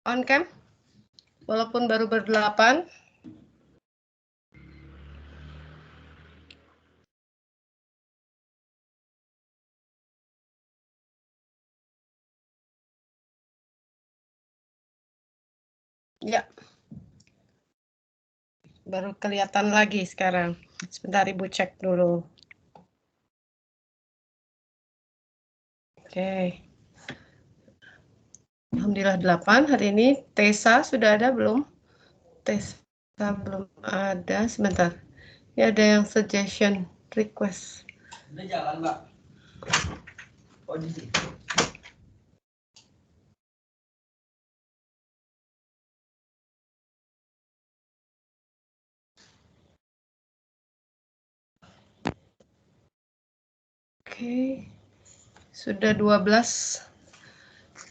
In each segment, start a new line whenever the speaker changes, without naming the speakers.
On cam, walaupun baru berdelapan. Ya, baru kelihatan lagi sekarang. Sebentar Ibu cek dulu. Oke. Alhamdulillah 8 hari ini. Tesa sudah ada belum? Tesa belum ada. Sebentar. Ini ada yang suggestion request.
Udah jalan, Mbak. Oh, di sini.
Oke. Sudah 12.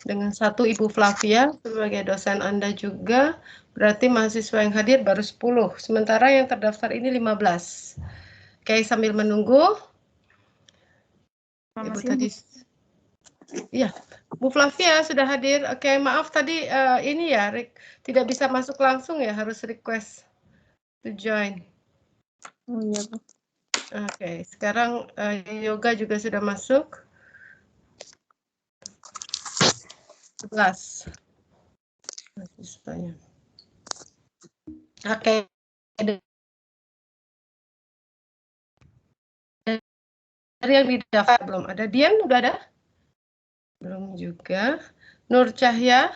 Dengan satu Ibu Flavia sebagai dosen Anda juga, berarti mahasiswa yang hadir baru 10. Sementara yang terdaftar ini 15. Oke, sambil menunggu. Ibu tadi, iya, Bu Flavia sudah hadir. Oke, maaf tadi ini ya, tidak bisa masuk langsung ya, harus request to join.
Oh iya, Bu.
Oke, sekarang Yoga juga sudah masuk. 11. Mahasiswanya. Oke. Dari yang didaftar belum ada. Dian udah ada? Belum juga. Nur Cahya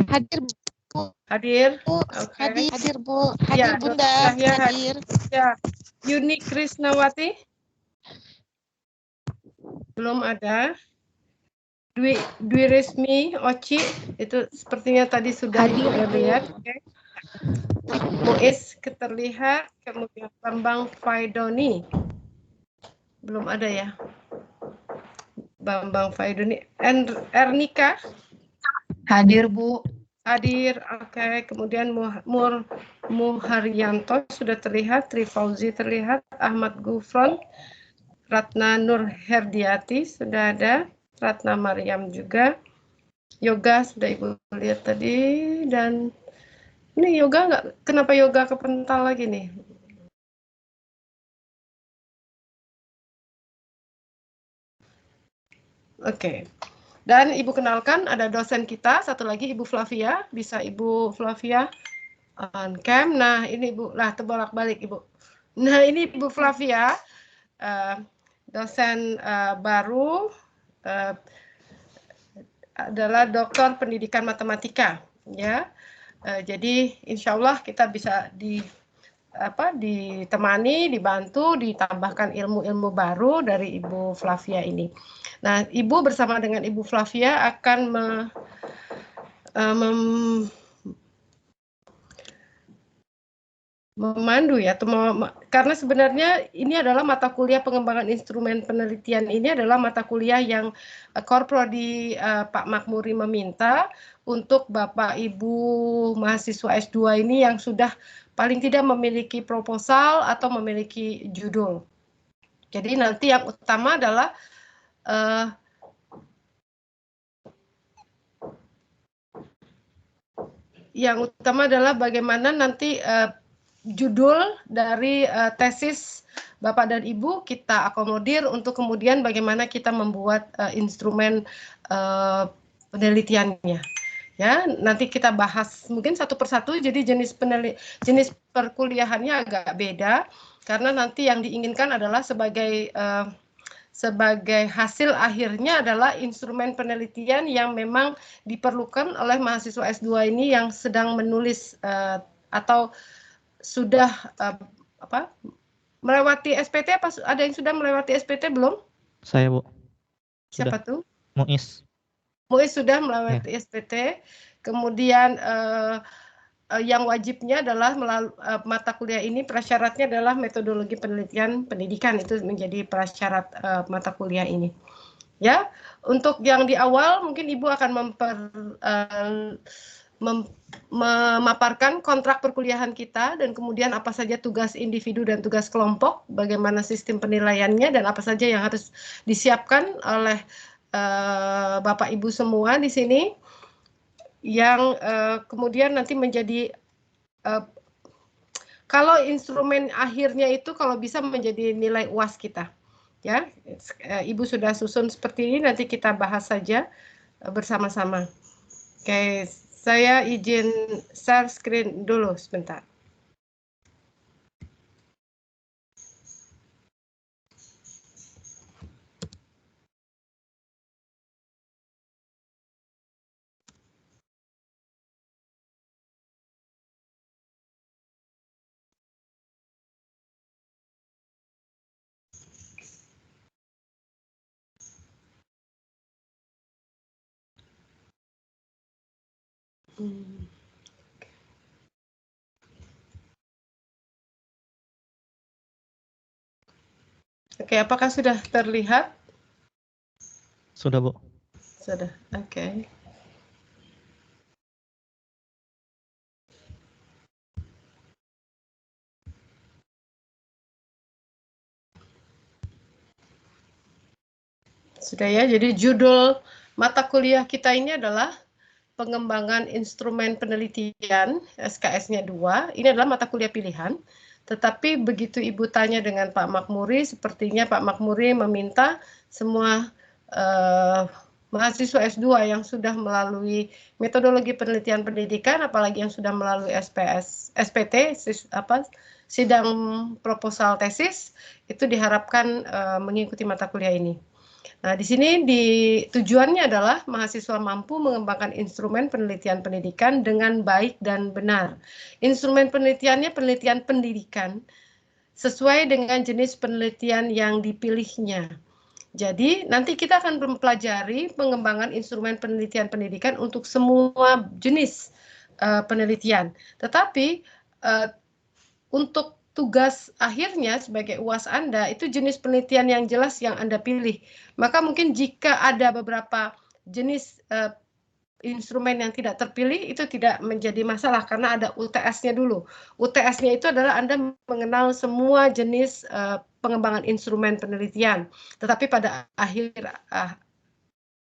Hadir, Bu.
hadir.
Oke. Hadir, Bu.
Ya,
Hadir, Bunda.
Nur Cahya
Hadir.
Ya. Yuni Krisnawati belum ada. Dwi Resmi Oci itu sepertinya tadi sudah lihat. Okay. Muiz terlihat, kemudian Bambang Faidoni belum ada ya. Bambang Faidoni. Ernika
hadir, Bu.
Hadir, oke. Kemudian Muharyanto sudah terlihat, Trifauzi terlihat, Ahmad Gufron, Ratna Nur Herdiati sudah ada, Ratna Maryam juga, Yoga sudah Ibu lihat tadi, dan ini Yoga nggak, kenapa Yoga kepental lagi nih? Oke. Dan Ibu kenalkan ada dosen kita, satu lagi Ibu Flavia, bisa Ibu Flavia on cam. Nah ini Ibu, lah terbolak-balik Ibu. Nah ini Ibu Flavia, dosen baru, adalah doktor pendidikan matematika, ya. Jadi insya Allah kita bisa ditemani, dibantu, ditambahkan ilmu-ilmu baru dari Ibu Flavia ini. Nah, Ibu bersama dengan Ibu Flavia akan memandu ya, karena sebenarnya ini adalah mata kuliah pengembangan instrumen penelitian, ini adalah mata kuliah yang Korprodi Pak Makmuri meminta untuk Bapak Ibu mahasiswa S2 ini yang sudah paling tidak memiliki proposal atau memiliki judul. Jadi nanti yang utama adalah bagaimana nanti judul dari tesis Bapak dan Ibu kita akomodir untuk kemudian bagaimana kita membuat instrumen penelitiannya. Ya, nanti kita bahas mungkin satu persatu. Jadi jenis perkuliahannya agak beda karena nanti yang diinginkan adalah sebagai hasil akhirnya adalah instrumen penelitian yang memang diperlukan oleh mahasiswa S2 ini yang sedang menulis atau sudah melewati SPT, apa ada yang sudah melewati SPT belum?
Saya, Bu.
Siapa tuh?
Muiz.
Muiz sudah melewati SPT. Kemudian yang wajibnya adalah mata kuliah ini prasyaratnya adalah metodologi penelitian pendidikan, itu menjadi prasyarat mata kuliah ini. Ya, untuk yang di awal mungkin Ibu akan memaparkan kontrak perkuliahan kita dan kemudian apa saja tugas individu dan tugas kelompok, bagaimana sistem penilaiannya dan apa saja yang harus disiapkan oleh Bapak Ibu semua di sini. yang kemudian nanti menjadi kalau instrumen akhirnya itu kalau bisa menjadi nilai UAS kita. Ya, Ibu sudah susun seperti ini, nanti kita bahas saja bersama-sama. Oke, saya izin share screen dulu sebentar. Oke, apakah sudah terlihat?
Sudah, Bu.
Sudah, oke. Sudah ya, jadi judul mata kuliah kita ini adalah pengembangan instrumen penelitian, SKS-nya 2. Ini adalah mata kuliah pilihan. Tetapi begitu Ibu tanya dengan Pak Makmuri, sepertinya Pak Makmuri meminta semua mahasiswa S2 yang sudah melalui metodologi penelitian pendidikan, apalagi yang sudah melalui SPT, sidang proposal tesis, itu diharapkan mengikuti mata kuliah ini. Nah, di sini tujuannya adalah mahasiswa mampu mengembangkan instrumen penelitian pendidikan dengan baik dan benar. Instrumen penelitiannya penelitian pendidikan sesuai dengan jenis penelitian yang dipilihnya. Jadi, nanti kita akan mempelajari pengembangan instrumen penelitian pendidikan untuk semua jenis penelitian. Tetapi, untuk tugas akhirnya sebagai UAS Anda, itu jenis penelitian yang jelas yang Anda pilih. Maka mungkin jika ada beberapa jenis instrumen yang tidak terpilih, itu tidak menjadi masalah karena ada UTS-nya dulu. UTS-nya itu adalah Anda mengenal semua jenis pengembangan instrumen penelitian. Tetapi pada akhir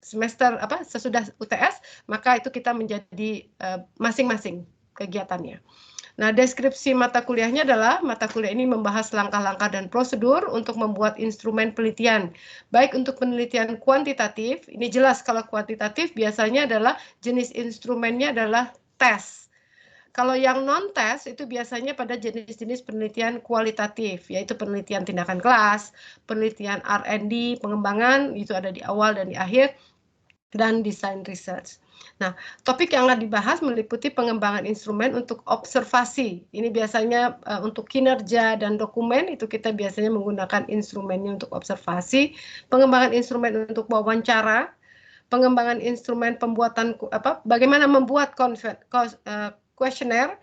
semester sesudah UTS, maka itu kita menjadi masing-masing kegiatannya. Nah, deskripsi mata kuliahnya adalah mata kuliah ini membahas langkah-langkah dan prosedur untuk membuat instrumen penelitian. Baik untuk penelitian kuantitatif, ini jelas kalau kuantitatif biasanya adalah jenis instrumennya adalah tes. Kalau yang non-tes itu biasanya pada jenis-jenis penelitian kualitatif, yaitu penelitian tindakan kelas, penelitian R&D, pengembangan, itu ada di awal dan di akhir, dan design research. Nah, topik yang akan dibahas meliputi pengembangan instrumen untuk observasi. Ini biasanya untuk kinerja dan dokumen, itu kita biasanya menggunakan instrumennya untuk observasi. Pengembangan instrumen untuk wawancara, pengembangan instrumen pembuatan bagaimana membuat kuesioner.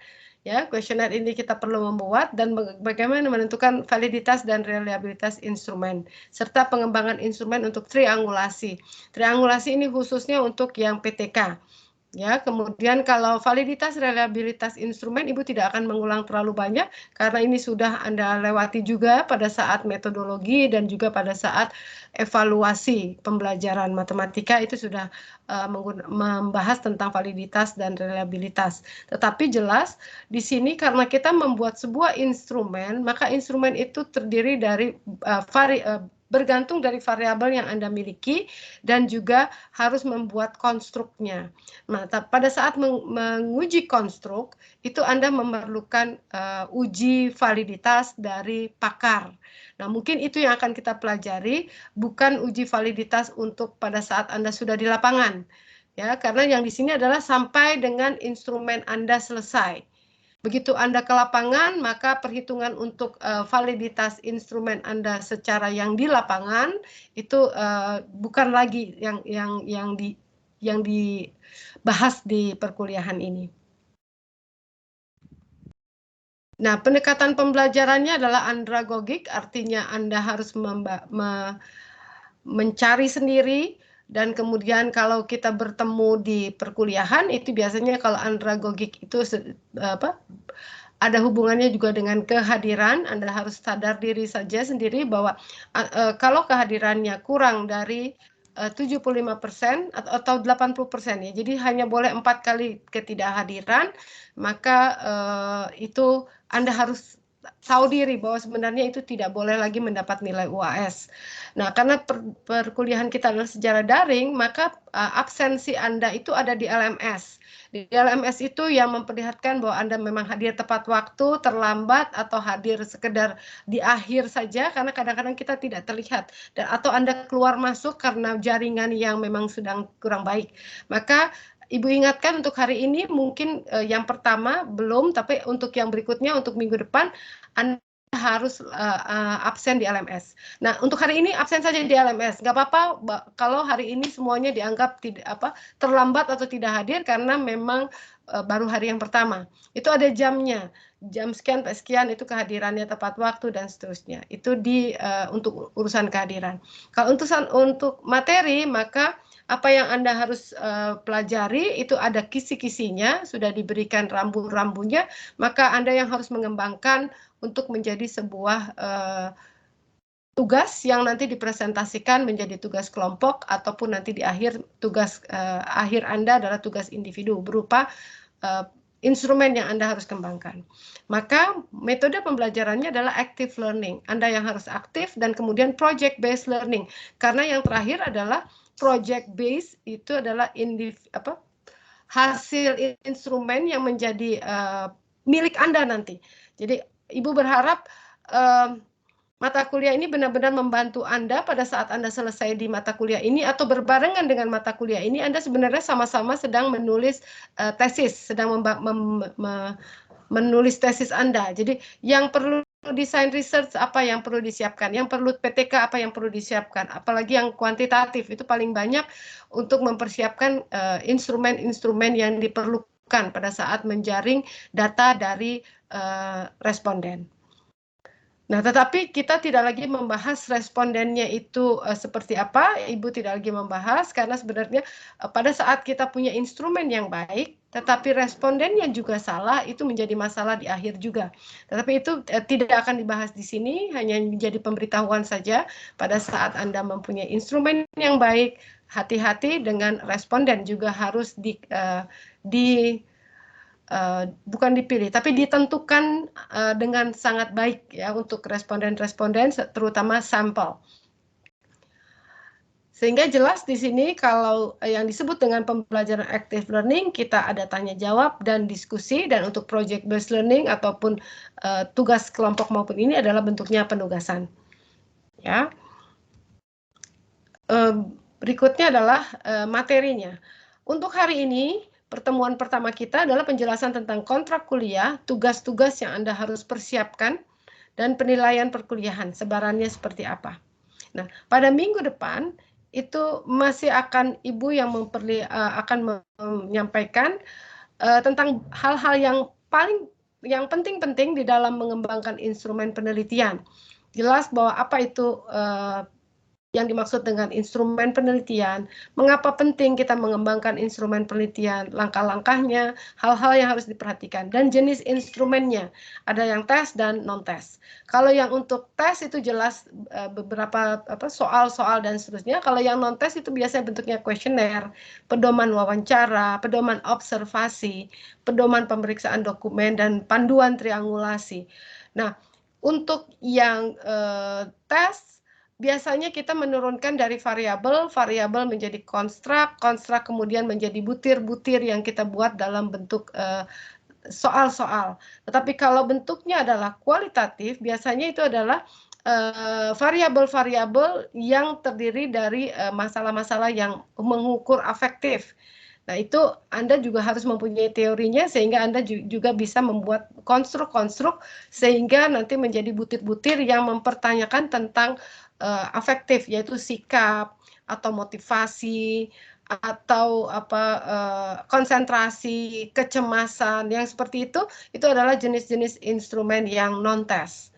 Ya, kuesioner ini kita perlu membuat dan bagaimana menentukan validitas dan reliabilitas instrumen, serta pengembangan instrumen untuk triangulasi. Triangulasi ini khususnya untuk yang PTK. Ya, kemudian kalau validitas reliabilitas instrumen, Ibu tidak akan mengulang terlalu banyak karena ini sudah Anda lewati juga pada saat metodologi dan juga pada saat evaluasi pembelajaran matematika, itu sudah membahas tentang validitas dan reliabilitas. Tetapi jelas di sini karena kita membuat sebuah instrumen, maka instrumen itu terdiri dari bergantung dari variabel yang Anda miliki dan juga harus membuat konstruknya. Nah, pada saat menguji konstruk, itu Anda memerlukan uji validitas dari pakar. Nah, mungkin itu yang akan kita pelajari, bukan uji validitas untuk pada saat Anda sudah di lapangan. Ya, karena yang di sini adalah sampai dengan instrumen Anda selesai. Begitu Anda ke lapangan, maka perhitungan untuk validitas instrumen Anda secara yang di lapangan itu bukan lagi yang dibahas di perkuliahan ini. Nah, pendekatan pembelajarannya adalah andragogik, artinya Anda harus mencari sendiri. Dan kemudian kalau kita bertemu di perkuliahan, itu biasanya kalau andragogik itu ada hubungannya juga dengan kehadiran. Anda harus sadar diri saja sendiri bahwa kalau kehadirannya kurang dari 75% atau 80% ya. Jadi hanya boleh 4 kali ketidakhadiran, maka itu Anda harus tahu diri bahwa sebenarnya itu tidak boleh lagi mendapat nilai UAS. Nah, karena perkuliahan kita adalah secara daring, maka absensi Anda itu ada di LMS. Di LMS itu yang memperlihatkan bahwa Anda memang hadir tepat waktu, terlambat, atau hadir sekedar di akhir saja, karena kadang-kadang kita tidak terlihat. Atau Anda keluar masuk karena jaringan yang memang sedang kurang baik. Maka Ibu ingatkan untuk hari ini mungkin yang pertama belum, tapi untuk yang berikutnya, untuk minggu depan, Anda harus absen di LMS. Nah, untuk hari ini absen saja di LMS. Nggak apa-apa kalau hari ini semuanya dianggap terlambat atau tidak hadir karena memang baru hari yang pertama. Itu ada jamnya. Jam sekian, sekian itu kehadirannya tepat waktu dan seterusnya. Itu untuk urusan kehadiran. Kalau untuk materi, maka apa yang Anda harus pelajari itu ada kisi-kisinya, sudah diberikan rambu-rambunya, maka Anda yang harus mengembangkan untuk menjadi sebuah tugas yang nanti dipresentasikan menjadi tugas kelompok, ataupun nanti di akhir tugas akhir Anda adalah tugas individu berupa instrumen yang Anda harus kembangkan. Maka metode pembelajarannya adalah active learning. Anda yang harus aktif, dan kemudian project based learning. Karena yang terakhir adalah project based, itu adalah hasil instrumen yang menjadi milik Anda nanti. Jadi Ibu berharap mata kuliah ini benar-benar membantu Anda pada saat Anda selesai di mata kuliah ini, atau berbarengan dengan mata kuliah ini Anda sebenarnya sama-sama sedang menulis tesis, sedang menulis tesis Anda. Jadi yang perlu desain research apa yang perlu disiapkan, yang perlu PTK apa yang perlu disiapkan, apalagi yang kuantitatif itu paling banyak untuk mempersiapkan instrumen-instrumen yang diperlukan pada saat menjaring data dari responden. Nah, tetapi kita tidak lagi membahas respondennya itu seperti apa, Ibu tidak lagi membahas, karena sebenarnya pada saat kita punya instrumen yang baik, tetapi respondennya juga salah, itu menjadi masalah di akhir juga. Tetapi itu tidak akan dibahas di sini, hanya menjadi pemberitahuan saja pada saat Anda mempunyai instrumen yang baik, hati-hati dengan responden juga harus bukan dipilih, tapi ditentukan dengan sangat baik ya untuk responden-responden, terutama sampel. Sehingga jelas di sini kalau yang disebut dengan pembelajaran active learning, kita ada tanya jawab dan diskusi, dan untuk project based learning ataupun tugas kelompok maupun ini adalah bentuknya penugasan. Ya. Berikutnya adalah materinya. Untuk hari ini pertemuan pertama kita adalah penjelasan tentang kontrak kuliah, tugas-tugas yang Anda harus persiapkan, dan penilaian perkuliahan, sebarannya seperti apa. Nah, pada minggu depan itu masih akan Ibu yang akan menyampaikan tentang hal-hal yang penting-penting di dalam mengembangkan instrumen penelitian. Jelas bahwa apa itu yang dimaksud dengan instrumen penelitian, mengapa penting kita mengembangkan instrumen penelitian, langkah-langkahnya, hal-hal yang harus diperhatikan, dan jenis instrumennya, ada yang tes dan non-tes. Kalau yang untuk tes itu jelas beberapa soal-soal dan seterusnya. Kalau yang non-tes itu biasanya bentuknya kuesioner, pedoman wawancara, pedoman observasi, pedoman pemeriksaan dokumen, dan panduan triangulasi. Nah, untuk yang tes, biasanya kita menurunkan dari variabel menjadi konstrak kemudian menjadi butir-butir yang kita buat dalam bentuk soal-soal. Tetapi kalau bentuknya adalah kualitatif, biasanya itu adalah variabel-variabel yang terdiri dari masalah-masalah yang mengukur afektif. Nah, itu Anda juga harus mempunyai teorinya, sehingga Anda juga bisa membuat konstruk-konstruk, sehingga nanti menjadi butir-butir yang mempertanyakan tentang afektif, yaitu sikap atau motivasi atau konsentrasi, kecemasan, yang seperti itu adalah jenis-jenis instrumen yang non-tes.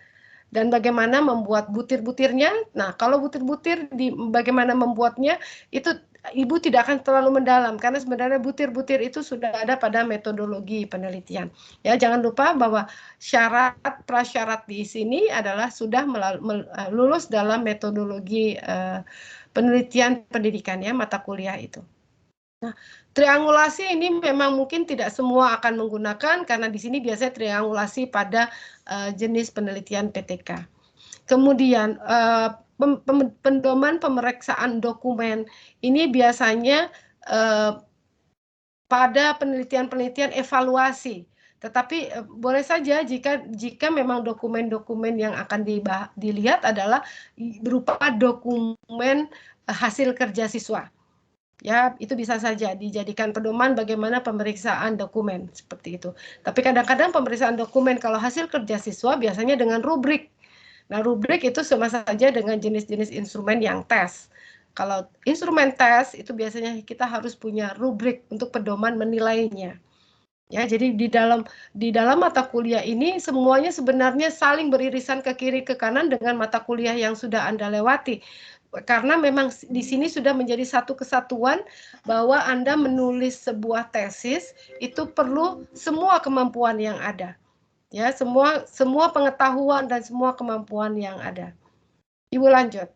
Dan bagaimana membuat butir-butirnya. Nah, kalau butir-butir bagaimana membuatnya itu Ibu tidak akan terlalu mendalam, karena sebenarnya butir-butir itu sudah ada pada metodologi penelitian. Ya, jangan lupa bahwa prasyarat di sini adalah sudah lulus dalam metodologi penelitian pendidikan ya, mata kuliah itu. Nah, triangulasi ini memang mungkin tidak semua akan menggunakan karena di sini biasanya triangulasi pada jenis penelitian PTK. Kemudian pendoman pemeriksaan dokumen ini biasanya pada penelitian-penelitian evaluasi. Tetapi boleh saja jika memang dokumen-dokumen yang akan dilihat adalah berupa dokumen hasil kerja siswa. Ya, itu bisa saja dijadikan pedoman bagaimana pemeriksaan dokumen seperti itu. Tapi kadang-kadang pemeriksaan dokumen kalau hasil kerja siswa biasanya dengan rubrik. Nah, rubrik itu sama saja dengan jenis-jenis instrumen yang tes. Kalau instrumen tes itu biasanya kita harus punya rubrik untuk pedoman menilainya. Ya, jadi di dalam mata kuliah ini semuanya sebenarnya saling beririsan ke kiri ke kanan dengan mata kuliah yang sudah Anda lewati. Karena memang di sini sudah menjadi satu kesatuan bahwa Anda menulis sebuah tesis itu perlu semua kemampuan yang ada. Ya, semua pengetahuan dan semua kemampuan yang ada. Ibu lanjut.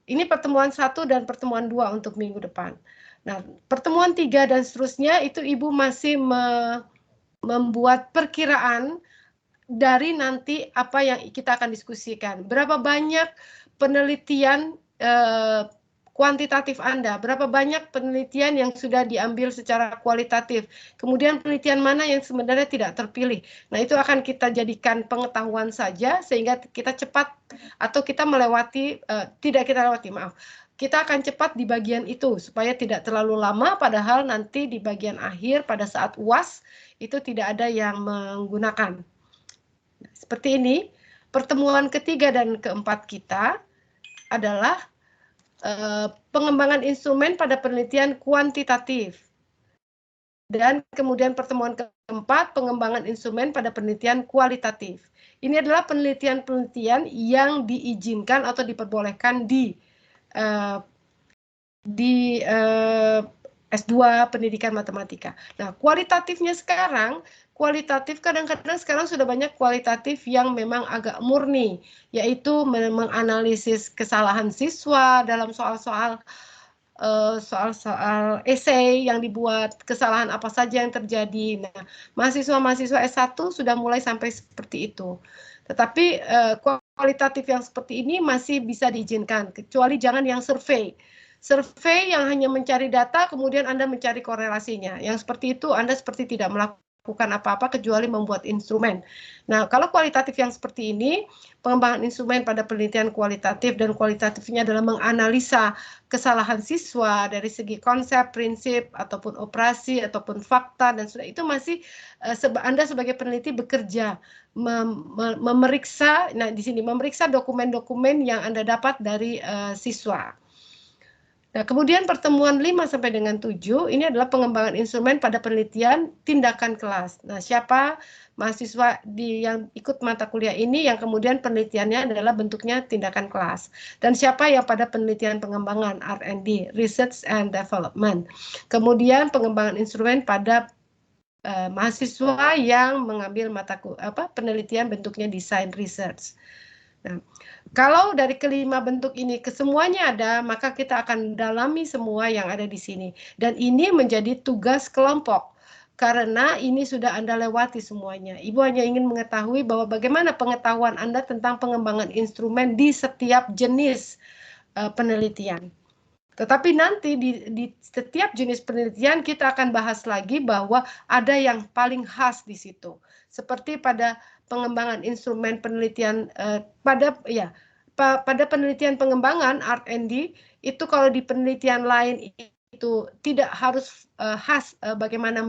Ini pertemuan 1 dan pertemuan 2 untuk minggu depan. Nah, pertemuan 3 dan seterusnya itu Ibu masih membuat perkiraan dari nanti apa yang kita akan diskusikan. Berapa banyak penelitian kuantitatif Anda, berapa banyak penelitian yang sudah diambil secara kualitatif, kemudian penelitian mana yang sebenarnya tidak terpilih. Nah, itu akan kita jadikan pengetahuan saja sehingga kita cepat atau kita melewati, kita akan cepat di bagian itu supaya tidak terlalu lama, padahal nanti di bagian akhir pada saat UAS itu tidak ada yang menggunakan. Nah, seperti ini, pertemuan ketiga dan keempat kita adalah pengembangan instrumen pada penelitian kuantitatif. Dan kemudian pertemuan keempat, pengembangan instrumen pada penelitian kualitatif. Ini adalah penelitian-penelitian yang diizinkan atau diperbolehkan di S2 pendidikan matematika. Nah, kualitatifnya sekarang, kualitatif kadang-kadang sekarang sudah banyak kualitatif yang memang agak murni, yaitu menganalisis kesalahan siswa dalam soal-soal esai yang dibuat, kesalahan apa saja yang terjadi. Nah, mahasiswa-mahasiswa S1 sudah mulai sampai seperti itu. Tetapi kualitatif yang seperti ini masih bisa diizinkan, kecuali jangan yang survei. Survei yang hanya mencari data, kemudian Anda mencari korelasinya. Yang seperti itu, Anda seperti tidak melakukan apa-apa kecuali membuat instrumen. Nah, kalau kualitatif yang seperti ini, pengembangan instrumen pada penelitian kualitatif dan kualitatifnya adalah menganalisa kesalahan siswa dari segi konsep, prinsip, ataupun operasi, ataupun fakta, dan sudah itu masih Anda sebagai peneliti bekerja memeriksa, nah di sini memeriksa dokumen-dokumen yang Anda dapat dari siswa. Nah, kemudian pertemuan 5 sampai dengan 7 ini adalah pengembangan instrumen pada penelitian tindakan kelas. Nah, siapa mahasiswa yang ikut mata kuliah ini yang kemudian penelitiannya adalah bentuknya tindakan kelas. Dan siapa yang pada penelitian pengembangan R&D, Research and Development. Kemudian pengembangan instrumen pada mahasiswa yang mengambil penelitian bentuknya design research. Nah, kalau dari kelima bentuk ini kesemuanya ada, maka kita akan dalami semua yang ada di sini. Dan ini menjadi tugas kelompok, karena ini sudah Anda lewati semuanya. Ibu hanya ingin mengetahui bahwa bagaimana pengetahuan Anda tentang pengembangan instrumen di setiap jenis penelitian. Tetapi nanti di setiap jenis penelitian kita akan bahas lagi bahwa ada yang paling khas di situ. Seperti pada pengembangan instrumen penelitian pada penelitian pengembangan R&D itu kalau di penelitian lain itu tidak harus khas bagaimana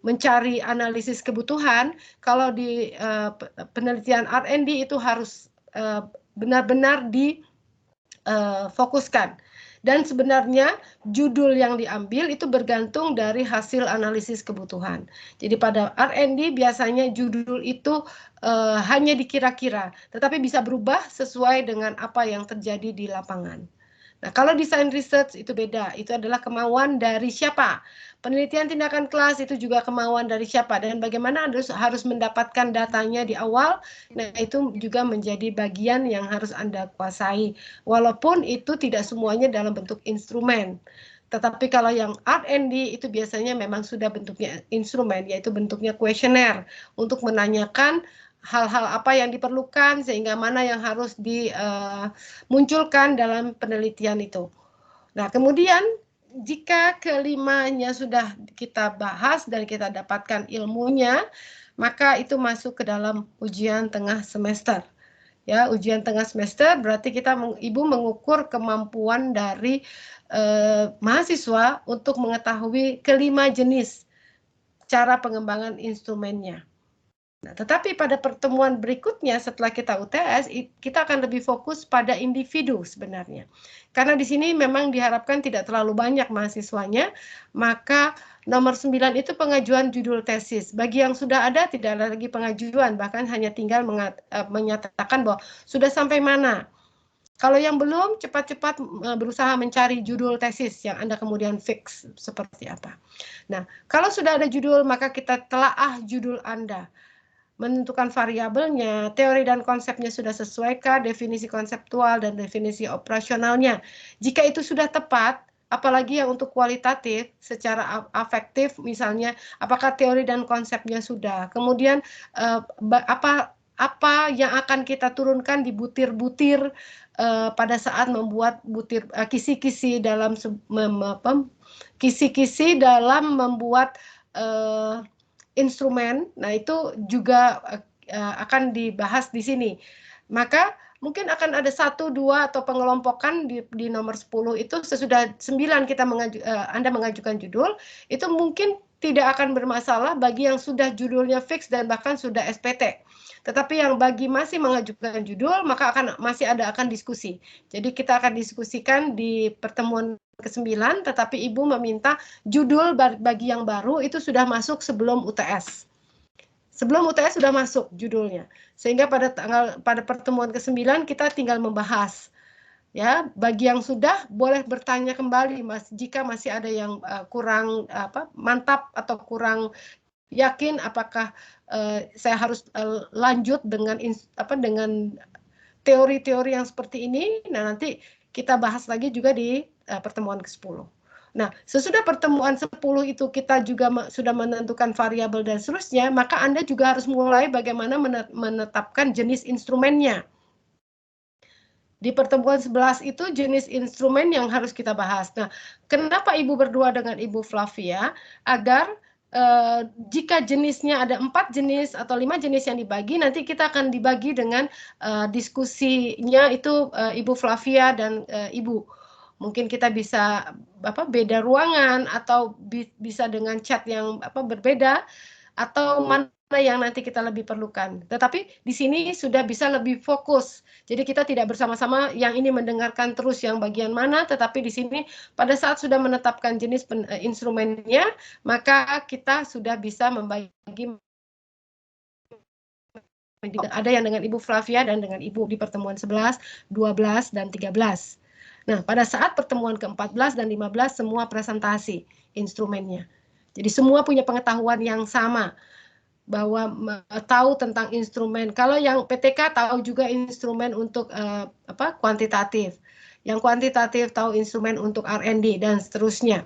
mencari analisis kebutuhan. Kalau di penelitian R&D itu harus benar-benar difokuskan. Dan sebenarnya judul yang diambil itu bergantung dari hasil analisis kebutuhan. Jadi pada R&D biasanya judul itu hanya dikira-kira, tetapi bisa berubah sesuai dengan apa yang terjadi di lapangan. Nah, kalau desain research itu beda, itu adalah kemauan dari siapa. Penelitian tindakan kelas itu juga kemauan dari siapa dan bagaimana Anda harus mendapatkan datanya di awal. Nah, itu juga menjadi bagian yang harus Anda kuasai. Walaupun itu tidak semuanya dalam bentuk instrumen. Tetapi kalau yang R&D itu biasanya memang sudah bentuknya instrumen, yaitu bentuknya kuesioner untuk menanyakan hal-hal apa yang diperlukan sehingga mana yang harus dimunculkan dalam penelitian itu. Nah, kemudian jika kelimanya sudah kita bahas dan kita dapatkan ilmunya, maka itu masuk ke dalam ujian tengah semester. Ya, ujian tengah semester berarti Ibu mengukur kemampuan dari mahasiswa untuk mengetahui kelima jenis cara pengembangan instrumennya. Nah, tetapi pada pertemuan berikutnya setelah kita UTS, kita akan lebih fokus pada individu sebenarnya. Karena di sini memang diharapkan tidak terlalu banyak mahasiswanya, maka nomor 9 itu pengajuan judul tesis. Bagi yang sudah ada tidak ada lagi pengajuan, bahkan hanya tinggal menyatakan bahwa sudah sampai mana. Kalau yang belum, cepat-cepat berusaha mencari judul tesis yang Anda kemudian fix seperti apa. Nah, kalau sudah ada judul, maka kita telaah judul Anda. Menentukan variabelnya, teori dan konsepnya sudah sesuaikah, definisi konseptual dan definisi operasionalnya. Jika itu sudah tepat, apalagi yang untuk kualitatif, secara afektif misalnya, apakah teori dan konsepnya sudah. Kemudian apa yang akan kita turunkan di butir-butir pada saat membuat butir kisi-kisi dalam membuat instrumen. Nah, itu juga akan dibahas di sini. Maka mungkin akan ada 1, 2 atau pengelompokan di nomor 10 itu sesudah 9 Anda mengajukan judul, itu mungkin tidak akan bermasalah bagi yang sudah judulnya fix dan bahkan sudah SPT. Tetapi yang bagi masih mengajukan judul, maka akan diskusi. Jadi kita akan diskusikan di pertemuan ke-9, tetapi Ibu meminta judul bagi yang baru itu sudah masuk sebelum UTS. Sebelum UTS sudah masuk judulnya. Sehingga pada pertemuan ke-9 kita tinggal membahas. Ya, bagi yang sudah boleh bertanya kembali Mas jika masih ada yang kurang mantap atau kurang yakin apakah saya harus lanjut dengan teori-teori yang seperti ini. Nah, nanti kita bahas lagi juga di pertemuan ke-10. Nah, sesudah pertemuan 10 itu kita juga sudah menentukan variabel dan seterusnya, maka Anda juga harus mulai bagaimana menetapkan jenis instrumennya. Di pertemuan 11 itu jenis instrumen yang harus kita bahas. Nah, kenapa Ibu berdua dengan Ibu Flavia? Agar jika jenisnya ada 4 jenis atau 5 jenis yang dibagi, nanti kita akan dibagi dengan diskusinya itu Ibu Flavia dan Ibu. Mungkin kita bisa beda ruangan atau bisa dengan chat yang berbeda atau mana yang nanti kita lebih perlukan. Tetapi di sini sudah bisa lebih fokus. Jadi kita tidak bersama-sama yang ini mendengarkan terus yang bagian mana, tetapi di sini pada saat sudah menetapkan jenis instrumennya, maka kita sudah bisa membagi. Ada yang dengan Ibu Flavia dan dengan Ibu di pertemuan 11, 12, dan 13. Nah, pada saat pertemuan ke-14 dan 15 semua presentasi instrumennya. Jadi semua punya pengetahuan yang sama bahwa tahu tentang instrumen. Kalau yang PTK tahu juga instrumen untuk kuantitatif. Yang kuantitatif tahu instrumen untuk R&D dan seterusnya.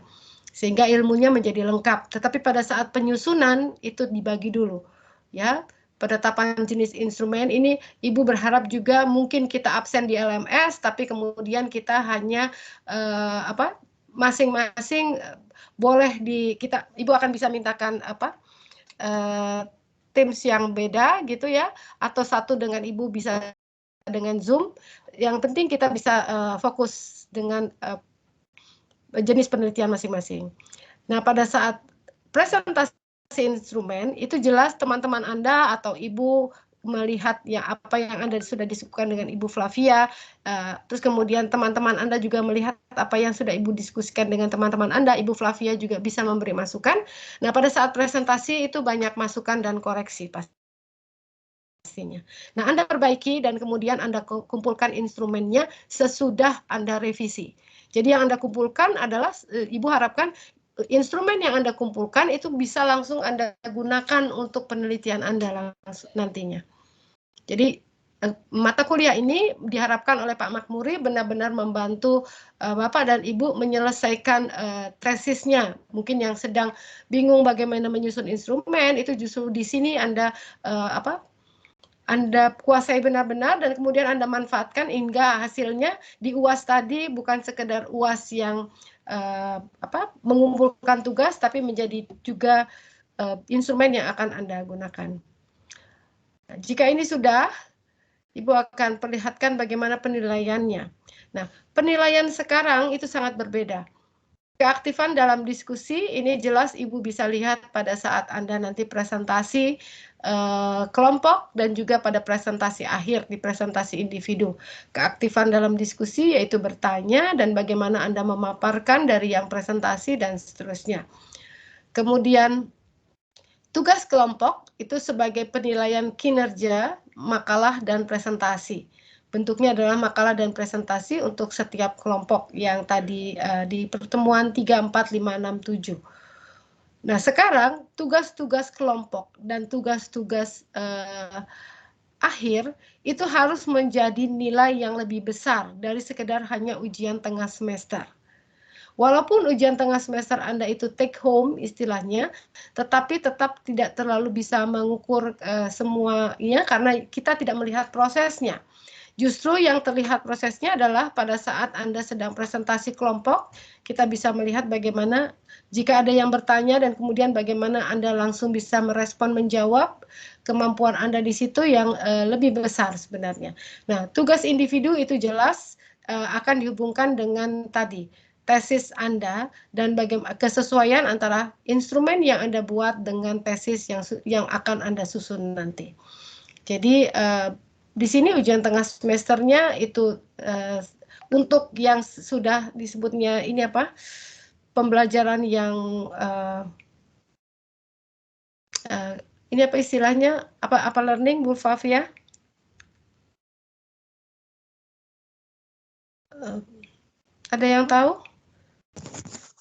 Sehingga ilmunya menjadi lengkap. Tetapi pada saat penyusunan itu dibagi dulu. Ya, penetapan jenis instrumen ini Ibu berharap juga mungkin kita absen di LMS, tapi kemudian kita hanya masing-masing boleh Ibu akan bisa mintakan Teams yang beda gitu ya, atau satu dengan Ibu bisa dengan Zoom. Yang penting kita bisa fokus dengan jenis penelitian masing-masing. Nah, pada saat presentasi instrumen itu jelas teman-teman Anda atau Ibu melihat ya apa yang Anda sudah diskusikan dengan Ibu Flavia, terus kemudian teman-teman Anda juga melihat apa yang sudah Ibu diskusikan dengan teman-teman Anda, Ibu Flavia juga bisa memberi masukan. Nah, pada saat presentasi itu banyak masukan dan koreksi pastinya. Nah, Anda perbaiki dan kemudian Anda kumpulkan instrumennya sesudah Anda revisi. Jadi yang Anda kumpulkan adalah, Ibu harapkan instrumen yang Anda kumpulkan itu bisa langsung Anda gunakan untuk penelitian Anda nantinya. Jadi mata kuliah ini diharapkan oleh Pak Makmuri benar-benar membantu Bapak dan Ibu menyelesaikan tesisnya. Mungkin yang sedang bingung bagaimana menyusun instrumen, itu justru di sini Anda Anda kuasai benar-benar dan kemudian Anda manfaatkan hingga hasilnya di UAS tadi bukan sekedar UAS yang mengumpulkan tugas, tapi menjadi juga instrumen yang akan Anda gunakan. Nah, jika ini sudah, Ibu akan perlihatkan bagaimana penilaiannya. Nah, penilaian sekarang itu sangat berbeda. Keaktifan dalam diskusi ini jelas Ibu bisa lihat pada saat Anda nanti presentasi kelompok dan juga pada presentasi akhir di presentasi individu. Keaktifan dalam diskusi yaitu bertanya dan bagaimana Anda memaparkan dari yang presentasi dan seterusnya. Kemudian tugas kelompok itu sebagai penilaian kinerja, makalah, dan presentasi. Bentuknya adalah makalah dan presentasi untuk setiap kelompok yang tadi di pertemuan 3, 4, 5, 6, 7. Nah, sekarang tugas-tugas kelompok dan tugas-tugas akhir itu harus menjadi nilai yang lebih besar dari sekedar hanya ujian tengah semester. Walaupun ujian tengah semester Anda itu take home istilahnya, tetapi tetap tidak terlalu bisa mengukur semuanya karena kita tidak melihat prosesnya. Justru yang terlihat prosesnya adalah pada saat Anda sedang presentasi kelompok, kita bisa melihat bagaimana jika ada yang bertanya dan kemudian bagaimana Anda langsung bisa merespon menjawab, kemampuan Anda di situ yang lebih besar sebenarnya. Nah, tugas individu itu jelas akan dihubungkan dengan tadi tesis Anda dan bagaimana kesesuaian antara instrumen yang Anda buat dengan tesis yang akan Anda susun nanti. Jadi di sini ujian tengah semesternya itu untuk yang sudah disebutnya ini pembelajaran yang ini apa istilahnya apa learning Bu Flavia? Ada yang tahu?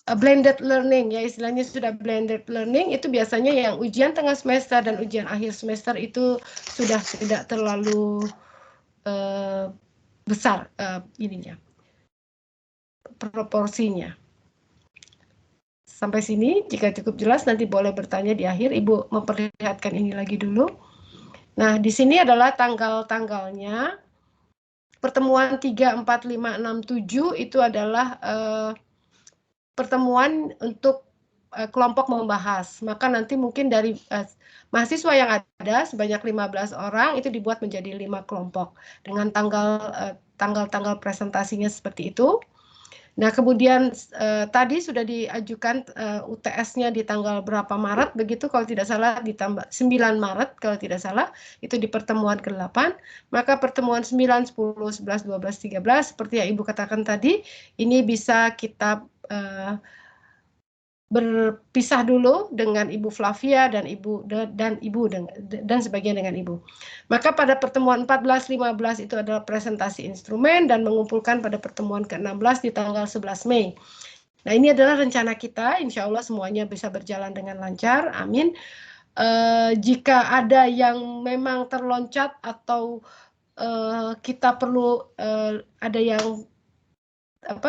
Blended learning ya, istilahnya sudah blended learning itu biasanya yang ujian tengah semester dan ujian akhir semester itu sudah tidak terlalu besar ininya proporsinya. Sampai sini jika cukup jelas nanti boleh bertanya di akhir. Ibu memperlihatkan ini lagi dulu. Nah, di sini adalah tanggal-tanggalnya. Pertemuan 3, 4, 5, 6, 7 itu adalah pertemuan untuk kelompok membahas. Maka nanti mungkin dari mahasiswa yang ada sebanyak 15 orang itu dibuat menjadi 5 kelompok dengan tanggal-tanggal presentasinya seperti itu. Nah, kemudian tadi sudah diajukan UTS-nya di tanggal berapa Maret begitu kalau tidak salah, ditambah 9 Maret kalau tidak salah, itu di pertemuan ke-8. Maka pertemuan 9, 10, 11, 12, 13 seperti yang Ibu katakan tadi, ini bisa kita berpisah dulu dengan Ibu Flavia dan Ibu dan sebagian dengan Ibu. Maka pada pertemuan 14, 15 itu adalah presentasi instrumen dan mengumpulkan pada pertemuan ke-16 di tanggal 11 Mei. Nah, ini adalah rencana kita, insya Allah semuanya bisa berjalan dengan lancar, amin. Jika ada yang memang terloncat atau kita perlu ada yang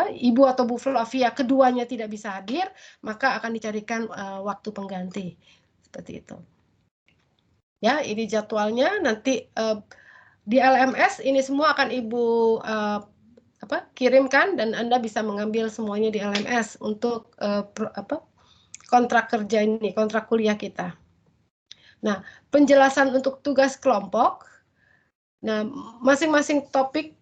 Ibu atau Bu Flavia keduanya tidak bisa hadir, maka akan dicarikan waktu pengganti seperti itu. Ya, ini jadwalnya nanti di LMS ini semua akan Ibu kirimkan dan Anda bisa mengambil semuanya di LMS untuk kontrak kerja ini, kontrak kuliah kita. Nah, penjelasan untuk tugas kelompok. Nah, masing-masing topik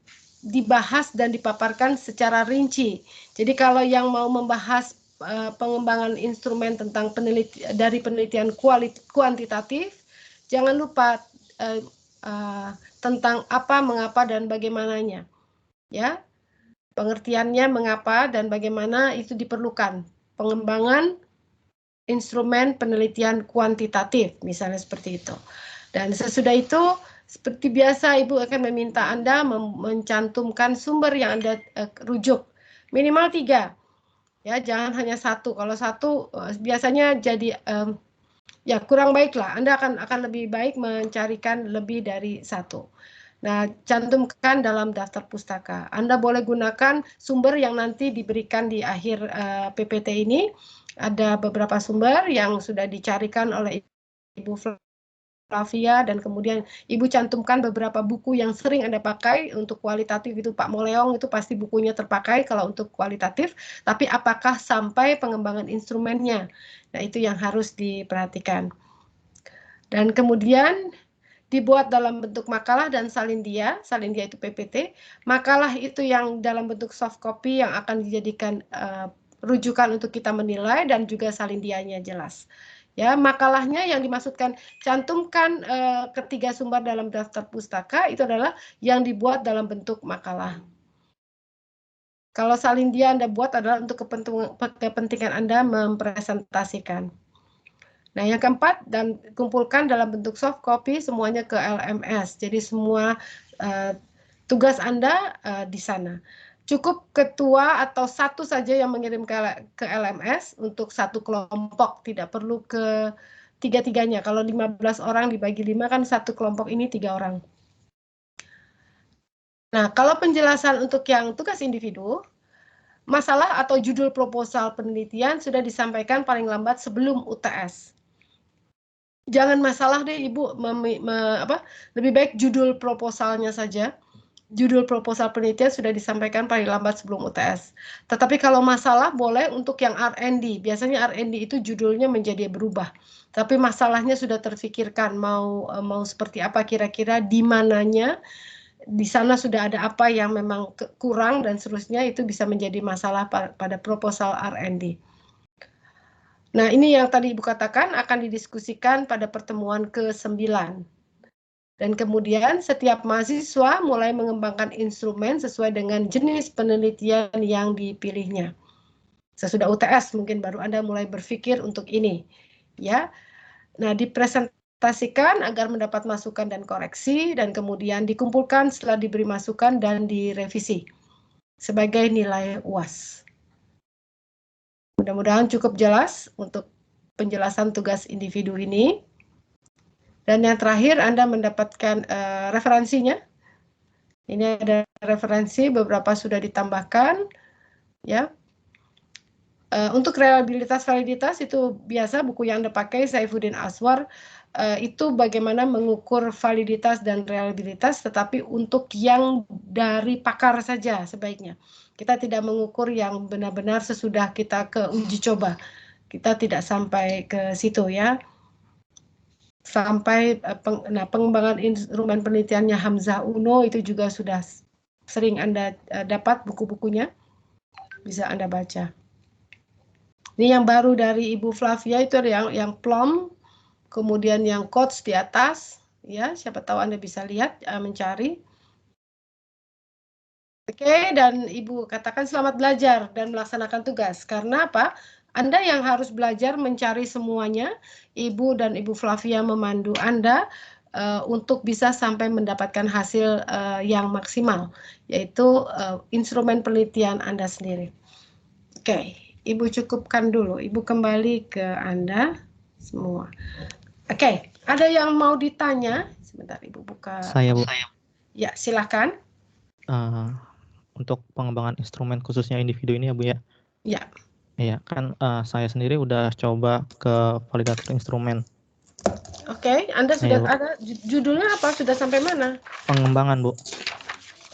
dibahas dan dipaparkan secara rinci. Jadi kalau yang mau membahas pengembangan instrumen tentang dari penelitian kuantitatif, jangan lupa tentang apa, mengapa, dan bagaimananya. Ya, pengertiannya mengapa dan bagaimana itu diperlukan. Pengembangan instrumen penelitian kuantitatif, misalnya seperti itu. Dan sesudah itu, seperti biasa, Ibu akan meminta Anda mencantumkan sumber yang Anda rujuk. minimal 3. Ya, jangan hanya 1. Kalau 1 biasanya jadi ya kurang baik lah. Anda akan lebih baik mencarikan lebih dari 1. Nah, cantumkan dalam daftar pustaka. Anda boleh gunakan sumber yang nanti diberikan di akhir PPT ini. Ada beberapa sumber yang sudah dicarikan oleh Ibu Flavia, dan kemudian Ibu cantumkan beberapa buku yang sering Anda pakai. Untuk kualitatif itu Pak Moleong, itu pasti bukunya terpakai kalau untuk kualitatif, tapi apakah sampai pengembangan instrumennya? Nah, itu yang harus diperhatikan. Dan kemudian dibuat dalam bentuk makalah dan salindia itu PPT. Makalah itu yang dalam bentuk soft copy yang akan dijadikan rujukan untuk kita menilai, dan juga salindianya jelas. Ya, makalahnya yang dimaksudkan cantumkan ketiga sumber dalam daftar pustaka itu adalah yang dibuat dalam bentuk makalah. Kalau salindia Anda buat adalah untuk kepentingan Anda mempresentasikan. Nah, yang keempat, dan kumpulkan dalam bentuk soft copy semuanya ke LMS. Jadi semua tugas Anda di sana. Cukup ketua atau satu saja yang mengirim ke LMS untuk satu kelompok, tidak perlu ke tiga-tiganya. Kalau 15 orang dibagi 5 kan satu kelompok ini 3 orang. Nah, kalau penjelasan untuk yang tugas individu, masalah atau judul proposal penelitian sudah disampaikan paling lambat sebelum UTS. Jangan masalah deh Ibu, lebih baik judul proposalnya saja. Judul proposal penelitian sudah disampaikan paling lambat sebelum UTS. Tetapi kalau masalah boleh untuk yang R&D. Biasanya R&D itu judulnya menjadi berubah. Tapi masalahnya sudah terfikirkan mau seperti apa kira-kira, di mananya, di sana sudah ada apa yang memang kurang dan seterusnya, itu bisa menjadi masalah pada proposal R&D. Nah, ini yang tadi Ibu katakan akan didiskusikan pada pertemuan ke-9. Dan kemudian setiap mahasiswa mulai mengembangkan instrumen sesuai dengan jenis penelitian yang dipilihnya. Sesudah UTS mungkin baru Anda mulai berpikir untuk ini. Ya. Nah, dipresentasikan agar mendapat masukan dan koreksi, dan kemudian dikumpulkan setelah diberi masukan dan direvisi sebagai nilai UAS. Mudah-mudahan cukup jelas untuk penjelasan tugas individu ini. Dan yang terakhir, Anda mendapatkan referensinya. Ini ada referensi, beberapa sudah ditambahkan. Ya. Untuk reliabilitas validitas itu biasa buku yang Anda pakai, Saifuddin Aswar, itu bagaimana mengukur validitas dan reliabilitas, tetapi untuk yang dari pakar saja sebaiknya. Kita tidak mengukur yang benar-benar sesudah kita ke uji coba. Kita tidak sampai ke situ ya. Sampai pengembangan instrumen penelitiannya Hamzah Uno itu juga sudah sering Anda dapat buku-bukunya. Bisa Anda baca. Ini yang baru dari Ibu Flavia itu ada yang plum, kemudian yang quotes di atas, ya siapa tahu Anda bisa lihat mencari. Oke, dan Ibu katakan selamat belajar dan melaksanakan tugas. Karena apa? Anda yang harus belajar mencari semuanya. Ibu dan Ibu Flavia memandu Anda untuk bisa sampai mendapatkan hasil yang maksimal, yaitu instrumen penelitian Anda sendiri. Oke, Ibu cukupkan dulu. Ibu kembali ke Anda semua. Oke, ada yang mau ditanya? Sebentar, Ibu buka.
Saya, Bu.
Ya, silakan.
Untuk pengembangan instrumen khususnya individu ini ya, Bu ya?
Ya.
Iya, kan saya sendiri udah coba ke validator instrumen.
Oke, Anda sudah ada judulnya apa? Sudah sampai mana?
Pengembangan, Bu.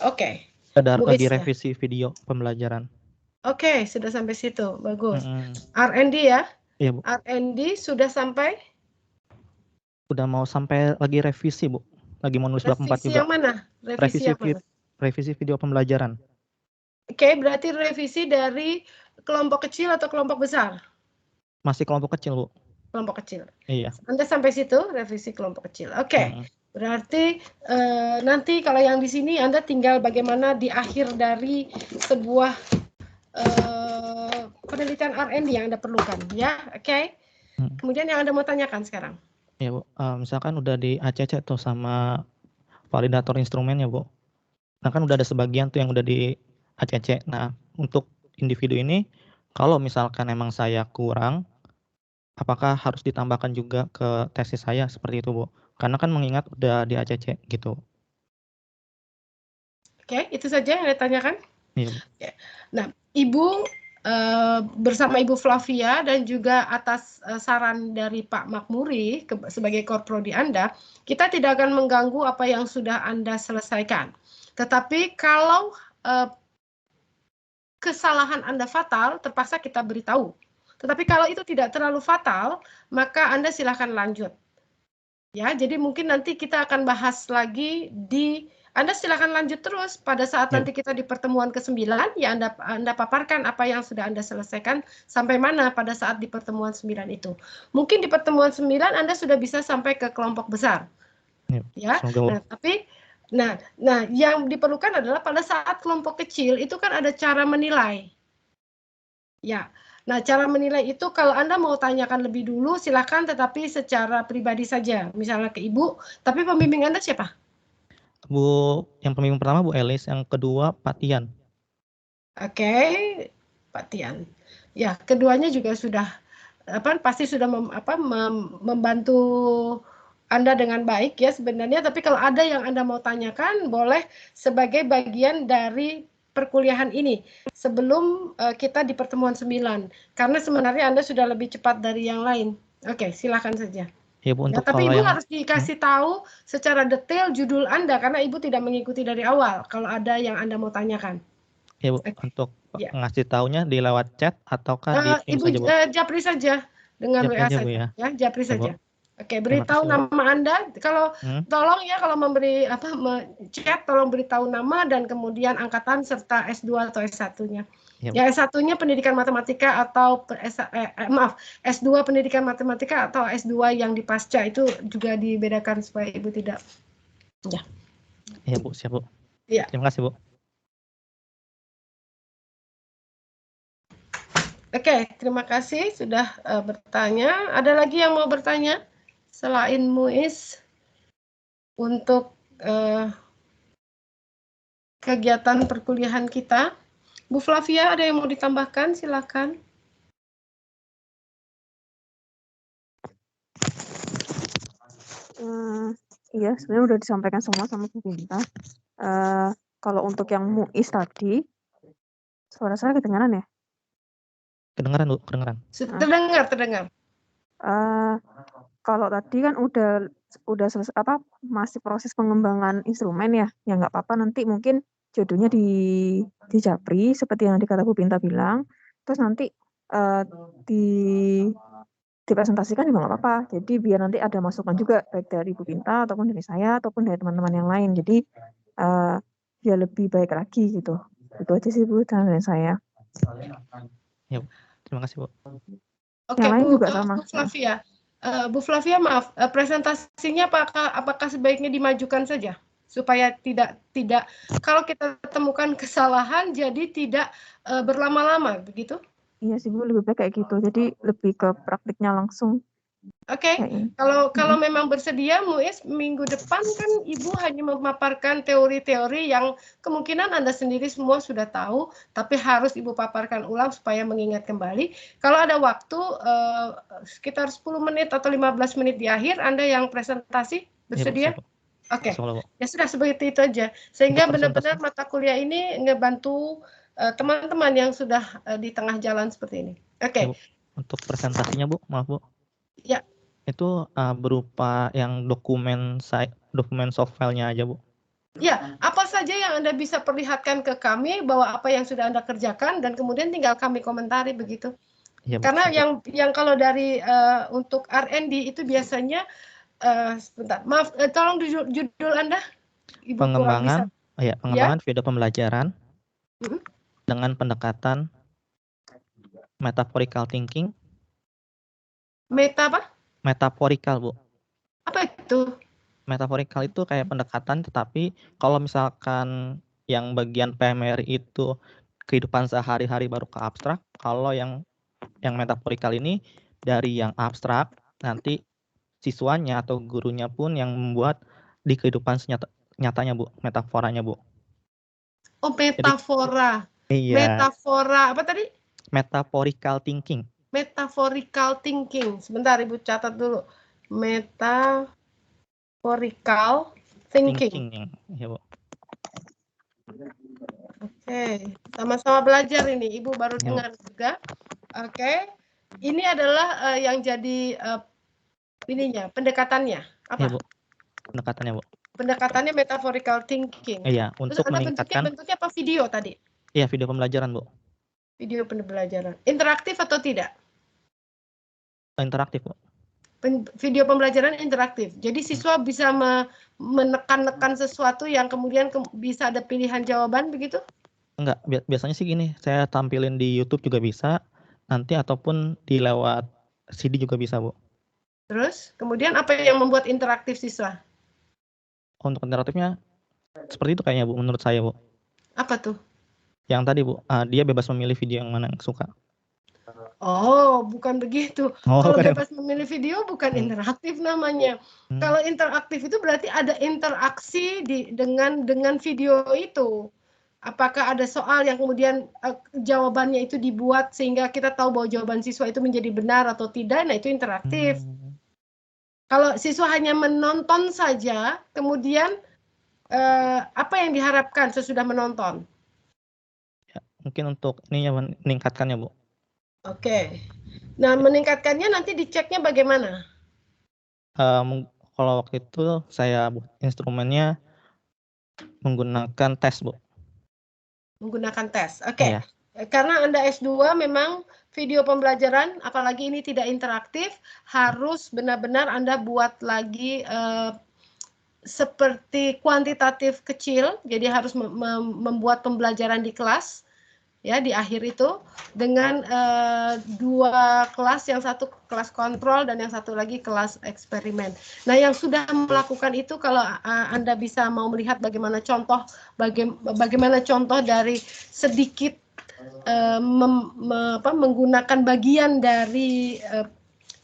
Oke.
Ada lagi revisi video pembelajaran.
Oke, sudah sampai situ. Bagus. R&D ya?
Iya, Bu.
R&D sudah sampai?
Udah mau sampai lagi revisi, Bu. Lagi mau nulis bab 4 juga.
Revisi yang mana? Revisi yang mana?
Revisi video pembelajaran.
Oke, berarti revisi dari kelompok kecil atau kelompok besar?
Masih kelompok kecil, Bu.
Kelompok kecil.
Iya.
Anda sampai situ, revisi kelompok kecil. Oke. Berarti nanti kalau yang di sini Anda tinggal bagaimana di akhir dari sebuah penelitian R&D yang Anda perlukan. Ya, oke. Kemudian yang Anda mau tanyakan sekarang?
Ya, Bu. Misalkan udah di ACC tuh sama validator instrumennya, Bu. Nah, kan udah ada sebagian tuh yang udah di ACC. Nah, untuk individu ini, kalau misalkan emang saya kurang, apakah harus ditambahkan juga ke tesis saya seperti itu, Bu? Karena kan mengingat udah di ACC gitu.
Oke, itu saja yang ditanyakan.
Iya, Bu.
Nah, Ibu bersama Ibu Flavia dan juga atas saran dari Pak Makmuri sebagai korprodi Anda, kita tidak akan mengganggu apa yang sudah Anda selesaikan. Tetapi kalau kesalahan Anda fatal, terpaksa kita beritahu. Tetapi kalau itu tidak terlalu fatal, maka Anda silakan lanjut. Ya, jadi mungkin nanti kita akan bahas lagi Anda silakan lanjut terus pada saat nanti kita di pertemuan ke-9, ya Anda paparkan apa yang sudah Anda selesaikan sampai mana pada saat di pertemuan 9 itu. Mungkin di pertemuan 9 Anda sudah bisa sampai ke kelompok besar. Ya. Nah, yang diperlukan adalah pada saat kelompok kecil itu kan ada cara menilai. Ya. Nah, cara menilai itu kalau Anda mau tanyakan lebih dulu, silakan, tetapi secara pribadi saja. Misalnya ke Ibu, tapi pembimbing Anda siapa?
Bu, yang pembimbing pertama Bu Elis, yang kedua Pak Tian.
Oke, Pak Tian. Ya, keduanya juga sudah pasti sudah membantu Anda dengan baik ya sebenarnya, tapi kalau ada yang Anda mau tanyakan, boleh sebagai bagian dari perkuliahan ini sebelum kita di pertemuan 9, karena sebenarnya Anda sudah lebih cepat dari yang lain. Oke, silakan saja.
Ya, Bu, untuk
tapi
kalau
Ibu
yang
harus dikasih tahu secara detail judul Anda, karena Ibu tidak mengikuti dari awal kalau ada yang Anda mau tanyakan.
Ya, Bu, untuk ngasih taunya di lewat chat ataukah di Teams
Ibu
saja, Bu?
japri saja dengan
Japri
WA
aja, Bu,
saja,
ya.
japri
Ya, Bu.
saja. Oke, beritahu
kasih, Bu.
nama Anda. Kalau tolong ya kalau memberi chat tolong beritahu nama dan kemudian angkatan serta S2 atau S1-nya. Ya, S1-nya pendidikan matematika atau S2 pendidikan matematika atau S2 yang di pasca itu juga dibedakan supaya Ibu tidak. Ya.
Iya, Bu, siap, Bu.
Ya.
Terima kasih, Bu.
Oke, terima kasih sudah bertanya. Ada lagi yang mau bertanya selain Muiz untuk kegiatan perkuliahan kita? Bu Flavia, ada yang mau ditambahkan? Silakan.
Iya, sebenarnya udah disampaikan semua sama Bu Binta. Kalau untuk yang Muiz tadi, suara saya kedengaran ya?
Kedengaran, Bu, kedengaran.
Terdengar.
Kalau tadi kan udah selesai masih proses pengembangan instrumen ya nggak apa-apa, nanti mungkin jodohnya di Japri seperti yang dikata Bu Binta bilang, terus nanti dipresentasikan juga nggak apa-apa. Jadi biar nanti ada masukan juga baik dari Bu Binta ataupun dari saya ataupun dari teman-teman yang lain. Jadi biar lebih baik lagi gitu. Itu aja sih Bu dari saya.
Ya, terima kasih, Bu.
Oke,
yang lain juga sama.
Bu Flavia, maaf, presentasinya apakah sebaiknya dimajukan saja supaya tidak kalau kita temukan kesalahan jadi tidak berlama-lama begitu?
Iya sih Bu, lebih baik kayak gitu. Jadi lebih ke praktiknya langsung.
Oke, kalau memang bersedia, Muiz, minggu depan kan Ibu hanya memaparkan teori-teori yang kemungkinan Anda sendiri semua sudah tahu, tapi harus Ibu paparkan ulang supaya mengingat kembali. Kalau ada waktu sekitar 10 menit atau 15 menit di akhir, Anda yang presentasi, bersedia? Oke, ya sudah seperti itu aja. Sehingga benar-benar mata kuliah ini ngebantu teman-teman yang sudah di tengah jalan seperti ini. Oke.
Untuk presentasinya, Bu, maaf, Bu.
Ya.
Itu berupa yang dokumen soft file-nya aja, Bu.
Ya, apa saja yang Anda bisa perlihatkan ke kami bahwa apa yang sudah Anda kerjakan dan kemudian tinggal kami komentari begitu. Ya, karena yang kalau dari untuk R&D itu biasanya sebentar, maaf, tolong judul Anda.
Ibu pengembangan video pembelajaran dengan pendekatan metaphorical thinking. Metaphorical, Bu.
Apa itu?
Metaphorical itu kayak pendekatan, tetapi kalau misalkan yang bagian PMR itu kehidupan sehari-hari baru ke abstrak. Kalau yang metaphorical ini dari yang abstrak, nanti siswanya atau gurunya pun yang membuat di kehidupan nyatanya, Bu, metaforanya, Bu.
Oh, metafora.
Iya,
Metafora apa tadi?
metaphorical thinking.
Metaphorical thinking. Sebentar Ibu catat dulu. Metaphorical thinking.
Ya, Bu.
Oke, sama-sama belajar ini. Ibu baru
Ya, Bu.
dengar juga. Oke. Ini adalah yang jadi ininya, pendekatannya. Apa?
Ya, Bu. Pendekatannya, Bu.
Pendekatannya metaphorical thinking.
Iya,
Terus
untuk
ada
meningkatkan.
bentuknya apa video tadi?
Iya, video pembelajaran, Bu.
Video pembelajaran. Interaktif atau tidak?
Interaktif, Bu.
Video pembelajaran interaktif. Jadi siswa bisa menekan-nekan sesuatu yang kemudian bisa ada pilihan jawaban begitu?
Enggak, biasanya sih gini, saya tampilin di YouTube juga bisa, nanti ataupun di lewat CD juga bisa, Bu.
Terus, kemudian apa yang membuat interaktif siswa?
Untuk interaktifnya seperti itu kayaknya, Bu, menurut saya, Bu.
Apa tuh?
Yang tadi, Bu, dia bebas memilih video yang mana yang suka.
Oh, bukan begitu.
Oh,
Kalau
bukan.
bebas memilih video bukan interaktif namanya. Kalau interaktif itu berarti ada interaksi dengan video itu. Apakah ada soal yang kemudian jawabannya itu dibuat sehingga kita tahu bahwa jawaban siswa itu menjadi benar atau tidak, nah itu interaktif. Kalau siswa hanya menonton saja, kemudian apa yang diharapkan sesudah menonton?
Ya, mungkin untuk ini ya meningkatkannya, Bu.
Oke. Nah, meningkatkannya nanti diceknya bagaimana?
Kalau waktu itu saya buat instrumennya menggunakan tes, Bu.
Menggunakan tes. Oke.
Iya.
Karena Anda S2 memang video pembelajaran, apalagi ini tidak interaktif, harus benar-benar Anda buat lagi seperti kuantitatif kecil, jadi harus membuat pembelajaran di kelas, ya di akhir itu dengan 2 kelas, yang satu kelas kontrol dan yang satu lagi kelas eksperimen. Nah, yang sudah melakukan itu, kalau Anda bisa mau melihat bagaimana contoh dari sedikit menggunakan bagian dari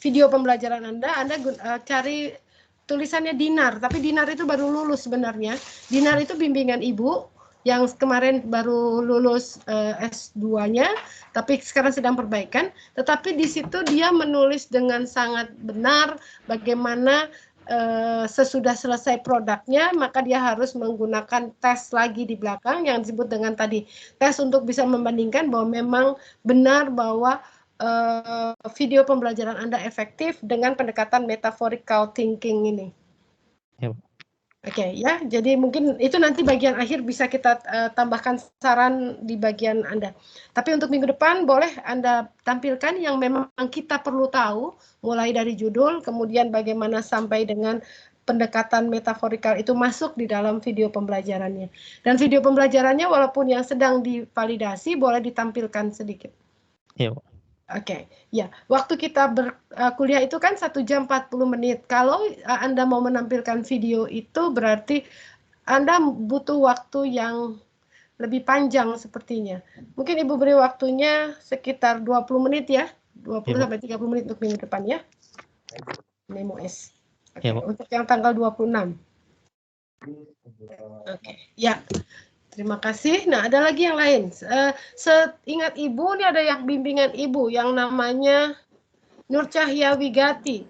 video pembelajaran Anda cari tulisannya Dinar, tapi Dinar itu baru lulus sebenarnya. Dinar itu bimbingan Ibu yang kemarin baru lulus S2-nya, tapi sekarang sedang perbaikan. Tetapi di situ dia menulis dengan sangat benar bagaimana sesudah selesai produknya, maka dia harus menggunakan tes lagi di belakang yang disebut dengan tadi tes untuk bisa membandingkan bahwa memang benar bahwa video pembelajaran Anda efektif dengan pendekatan metaphorical thinking ini.
Ya.
Oke, ya, jadi mungkin itu nanti bagian akhir bisa kita tambahkan saran di bagian Anda. Tapi untuk minggu depan boleh Anda tampilkan yang memang kita perlu tahu, mulai dari judul, kemudian bagaimana sampai dengan pendekatan metaforikal itu masuk di dalam video pembelajarannya. Dan video pembelajarannya walaupun yang sedang divalidasi boleh ditampilkan sedikit.
Iya, Bu.
Oke, ya. Waktu kita berkuliah itu kan 1 jam 40 menit. Kalau Anda mau menampilkan video itu berarti Anda butuh waktu yang lebih panjang sepertinya. Mungkin Ibu beri waktunya sekitar 20 menit ya. 20 sampai 30 menit untuk minggu depan ya. Memo S. Oke, untuk yang tanggal 26. Oke, ya. Terima kasih. Nah, ada lagi yang lain. Seingat Ibu, ini ada yang bimbingan Ibu yang namanya Nur Cahya Wigati.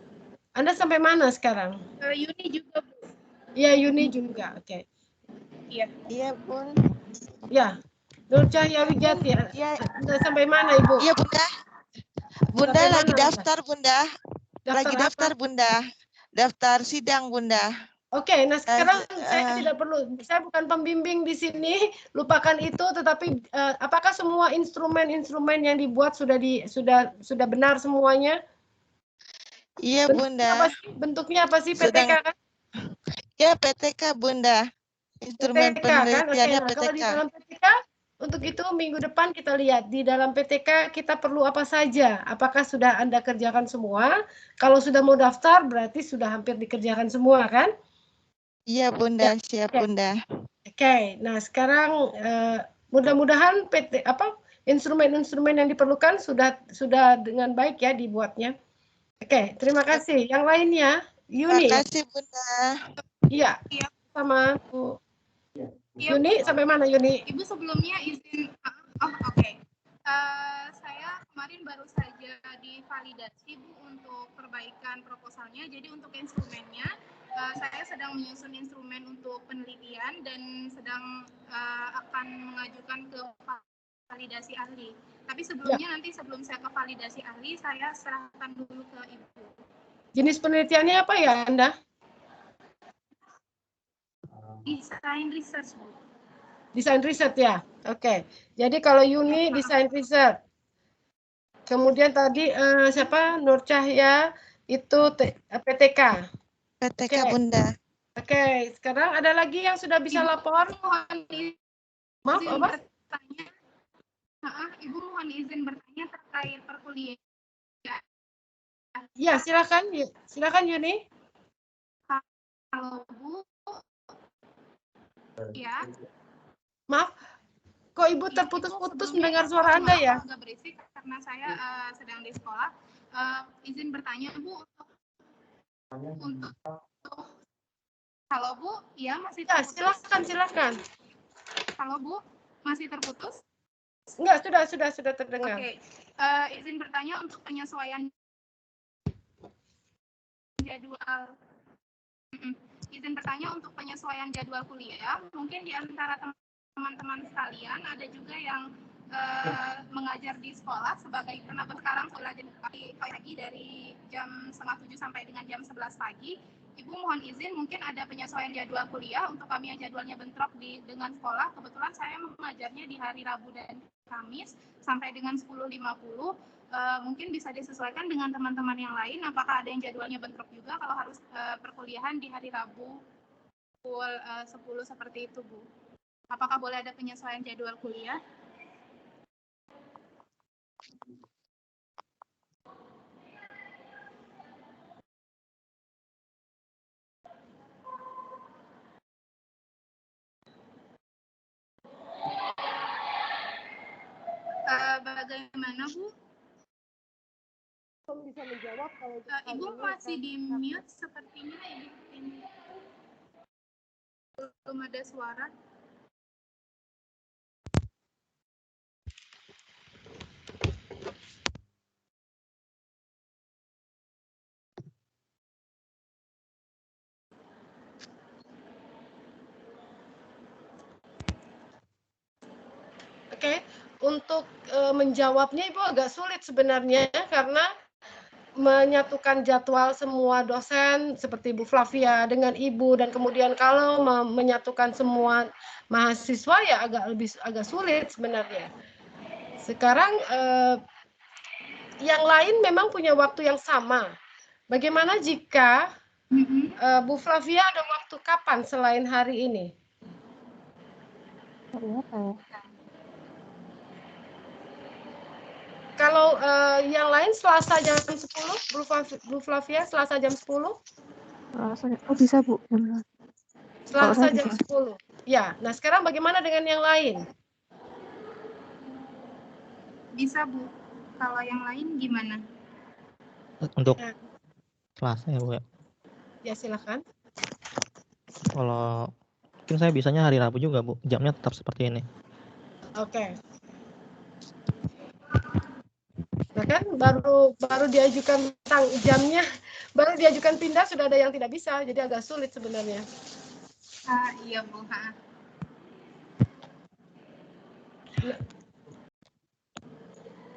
Anda sampai mana sekarang?
Yuni juga, Bu.
Ya, Yuni juga. Oke.
Iya.
Iya, Bun.
Ya, Nur Cahya Wigati.
Ya.
Anda sampai mana, Ibu?
Iya, Bunda. Bunda
Sampai
lagi
mana,
daftar, Bunda. Lagi
apa?
daftar, Bunda. Daftar sidang, Bunda.
Oke, nah sekarang saya tidak perlu, saya bukan pembimbing di sini, lupakan itu. Tetapi apakah semua instrumen-instrumen yang dibuat sudah benar semuanya?
Iya, Bunda.
Bentuknya apa sih? PTK kan?
Ya, PTK, Bunda. Instrumen
PTK,
penelitiannya
kan? Oke, nah,
PTK.
kalau di dalam PTK, untuk itu minggu depan kita lihat di dalam PTK kita perlu apa saja. Apakah sudah Anda kerjakan semua? Kalau sudah mau daftar berarti sudah hampir dikerjakan semua, kan?
Iya, Bunda, siap, Bunda.
Oke, nah sekarang mudah-mudahan instrumen-instrumen yang diperlukan sudah dengan baik ya dibuatnya. Oke, terima kasih. Yang lainnya, Yuni.
Terima kasih, Bunda.
Iya, sama Bu. Yuni, sampai mana Yuni?
Ibu sebelumnya izin Oh, oke. Saya kemarin baru saja divalidasi Bu untuk perbaikan proposalnya. Jadi untuk instrumennya, saya sedang menyusun instrumen untuk penelitian dan sedang akan mengajukan ke validasi ahli. Tapi sebelumnya nanti sebelum saya ke validasi ahli, saya serahkan dulu ke Ibu.
Jenis penelitiannya apa ya Anda?
Desain research Bu.
Desain riset ya. Oke. Jadi kalau Yuni desain riset. Kemudian tadi siapa? Nur Cahya itu PTK.
PTK
Oke.
Bunda.
Oke, sekarang ada lagi yang sudah bisa lapor? Maaf,
Izin
apa?
bertanya. Ibu mohon izin bertanya terkait perkuliahan.
Ya, silakan. Silakan Yuni.
Halo Bu. Ya.
Maaf, kok Ibu terputus-putus mendengar suara Anda ya?
Agak berisik karena saya sedang di sekolah. Izin bertanya Bu untuk halo Bu, ya masih terputus.
Ya, silakan.
Halo Bu, masih terputus?
Enggak, sudah terdengar.
Oke. Izin bertanya untuk penyesuaian jadwal. Izin bertanya untuk penyesuaian jadwal kuliah. Mungkin di antara teman-teman sekalian ada juga yang mengajar di sekolah sebagai karena sekarang sekolah pagi dari jam 6:30 sampai dengan jam 11 pagi. Ibu mohon izin mungkin ada penyesuaian jadwal kuliah untuk kami yang jadwalnya bentrok dengan sekolah. Kebetulan saya mengajarnya di hari Rabu dan Kamis sampai dengan 10.50. Mungkin bisa disesuaikan dengan teman-teman yang lain. Apakah ada yang jadwalnya bentrok juga kalau harus perkuliahan di hari Rabu pukul 10 seperti itu, Bu? Apakah boleh ada penyesuaian jadwal kuliah? Bagaimana Bu?
Bisa menjawab kalau
Ibu masih di mute sepertinya Ibu. Belum ada suara.
Oke, untuk menjawabnya Ibu agak sulit sebenarnya karena menyatukan jadwal semua dosen seperti Bu Flavia dengan Ibu dan kemudian kalau menyatukan semua mahasiswa ya agak sulit sebenarnya. Sekarang yang lain memang punya waktu yang sama. Bagaimana jika Bu Flavia ada waktu kapan selain hari ini?
Hari apa ya?
Kalau yang lain Selasa jam 10, Bu Flavia Selasa jam 10?
Oh bisa Bu.
Selasa jam 10. Ya, nah sekarang bagaimana dengan yang lain?
Bisa Bu. Kalau yang lain gimana?
Untuk Selasa ya Bu ya?
Ya silakan.
Kalau mungkin saya bisanya hari Rabu juga Bu, jamnya tetap seperti ini.
Oke. Nah kan baru diajukan tentang jamnya, baru diajukan pindah sudah ada yang tidak bisa, jadi agak sulit sebenarnya.
Iya Bu.
Nah,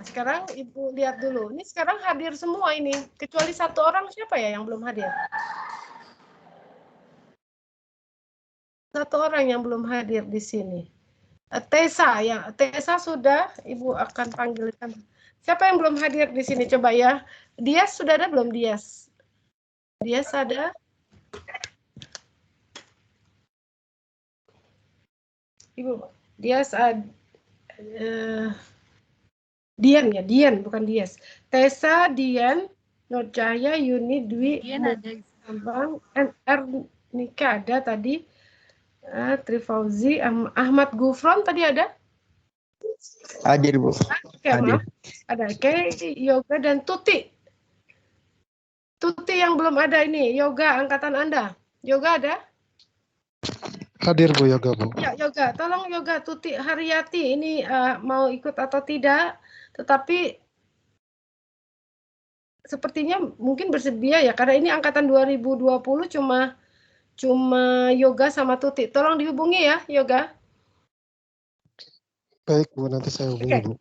sekarang Ibu lihat dulu, ini sekarang hadir semua ini, kecuali satu orang siapa ya yang belum hadir? Satu orang yang belum hadir di sini. Tessa ya, Tessa sudah, Ibu akan panggilkan. Siapa yang belum hadir di sini? Coba ya. Dias sudah ada belum Dias? Dias ada? Ibu, Dias ada. Dian ya, Dian bukan Dias. Tessa, Dian, Nur Cahya, Yuni, Dwi, Abang, R Nika ada tadi. Trifauzi, Ahmad Gufron tadi ada?
Hadir Bu.
Oke, maaf. Ada Yoga dan Tuti. Tuti yang belum ada ini, Yoga angkatan Anda. Yoga ada?
Hadir Bu Yoga, Bu.
Ya, Yoga, tolong Yoga Tuti Haryati ini mau ikut atau tidak, tetapi sepertinya mungkin bersedia ya, karena ini angkatan 2020 cuma Yoga sama Tuti. Tolong dihubungi ya, Yoga.
Baik Bu, nanti saya hubungi Bu.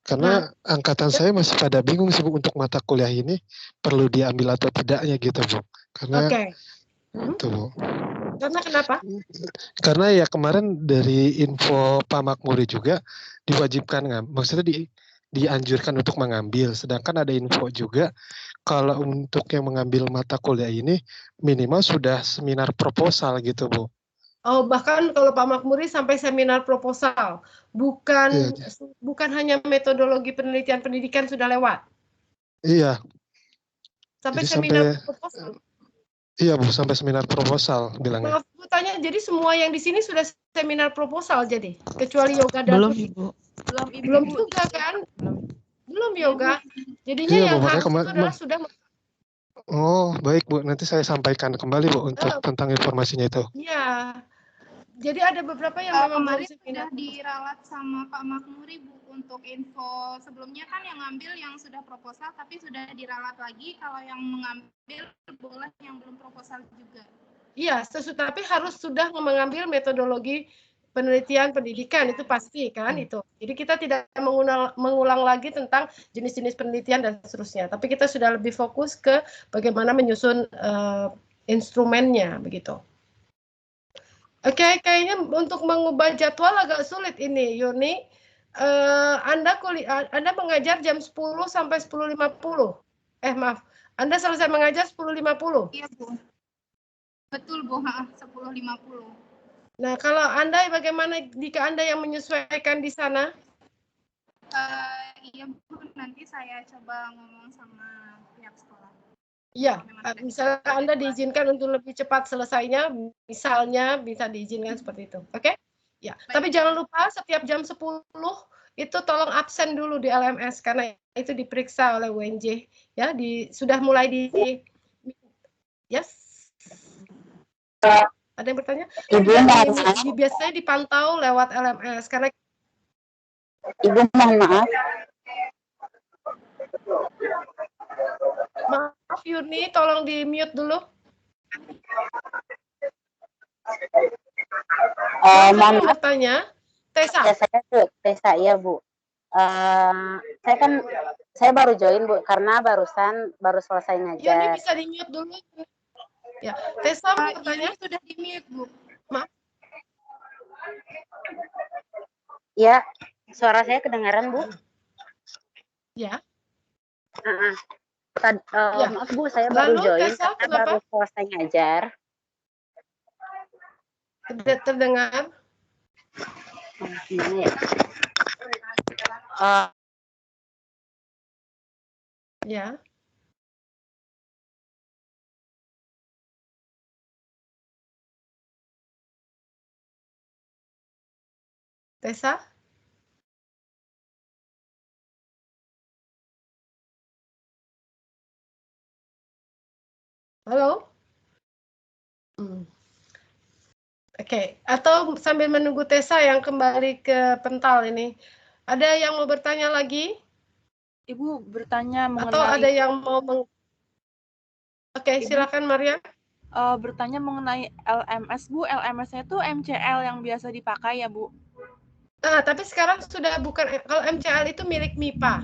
Karena
Nah,
angkatan saya masih pada bingung sih Bu untuk mata kuliah ini perlu diambil atau tidaknya gitu Bu. Karena itu Bu.
Karena kenapa?
Karena ya kemarin dari info Pak Makmuri juga diwajibkan, maksudnya dianjurkan untuk mengambil. Sedangkan ada info juga kalau untuk yang mengambil mata kuliah ini minimal sudah seminar proposal gitu Bu.
Oh, bahkan kalau Pak Makmuri sampai seminar proposal, bukan hanya metodologi penelitian pendidikan sudah lewat.
Iya.
Sampai
Jadi
seminar proposal.
Iya Bu, sampai seminar proposal bilangnya.
Maaf, Bu tanya, jadi semua yang di sini sudah seminar proposal jadi, kecuali Yoga dan
Belum Ibu.
Belum juga kan? Belum Yoga. Jadinya
Iya,
yang
Bu,
harus itu adalah sudah.
Oh, baik Bu, nanti saya sampaikan kembali Bu untuk tentang informasinya itu.
Iya. Jadi ada beberapa yang memang
kemarin
baru
sudah diralat sama Pak Makmuri Bu untuk info sebelumnya kan yang ngambil yang sudah proposal tapi sudah diralat lagi, kalau yang mengambil boleh yang belum proposal juga.
Iya, tapi harus sudah mengambil metodologi penelitian pendidikan, itu pasti kan itu. Jadi kita tidak mengulang lagi tentang jenis-jenis penelitian dan seterusnya, tapi kita sudah lebih fokus ke bagaimana menyusun instrumennya begitu. Oke, kayaknya untuk mengubah jadwal agak sulit ini, Yuni. Anda mengajar jam 10 sampai 10.50. Maaf, Anda selesai mengajar 10.50.
Iya, Bu. Betul, Bu. 10.50.
Nah, kalau Anda bagaimana jika Anda yang menyesuaikan di sana?
Iya, Bu. Nanti saya coba ngomong sama pihak sekolah.
Iya, misalnya Anda diizinkan untuk lebih cepat selesainya, misalnya bisa diizinkan seperti itu. Oke? Ya, tapi jangan lupa setiap jam 10 itu tolong absen dulu di LMS karena itu diperiksa oleh UNJ ya, sudah mulai yes. Ada yang bertanya? Biasanya dipantau lewat LMS karena
Ibu mohon maaf.
Maaf Yuni, tolong di mute dulu.
Mohon maaf.
Bertanya, Tessa.
Tessa, iya Bu. Saya baru join Bu, karena baru selesai ngajar.
Yuni bisa di mute dulu. Ya, Tessa bertanya.
Sudah di mute Bu.
Maaf.
Ya, suara saya kedengaran Bu?
Ya.
Maaf Bu, saya baru join karena baru selesai ngajar.
Tidak terdengar.
Gimana ya?
Ya. Tessa? Halo? Oke, atau sambil menunggu Tessa yang kembali ke pental ini. Ada yang mau bertanya lagi?
Ibu bertanya mengenai...
Atau ada yang mau Oke, silakan Maria.
Bertanya mengenai LMS, Bu. LMS-nya itu MCL yang biasa dipakai ya, Bu?
Tapi sekarang sudah bukan, kalau MCL itu milik MIPA.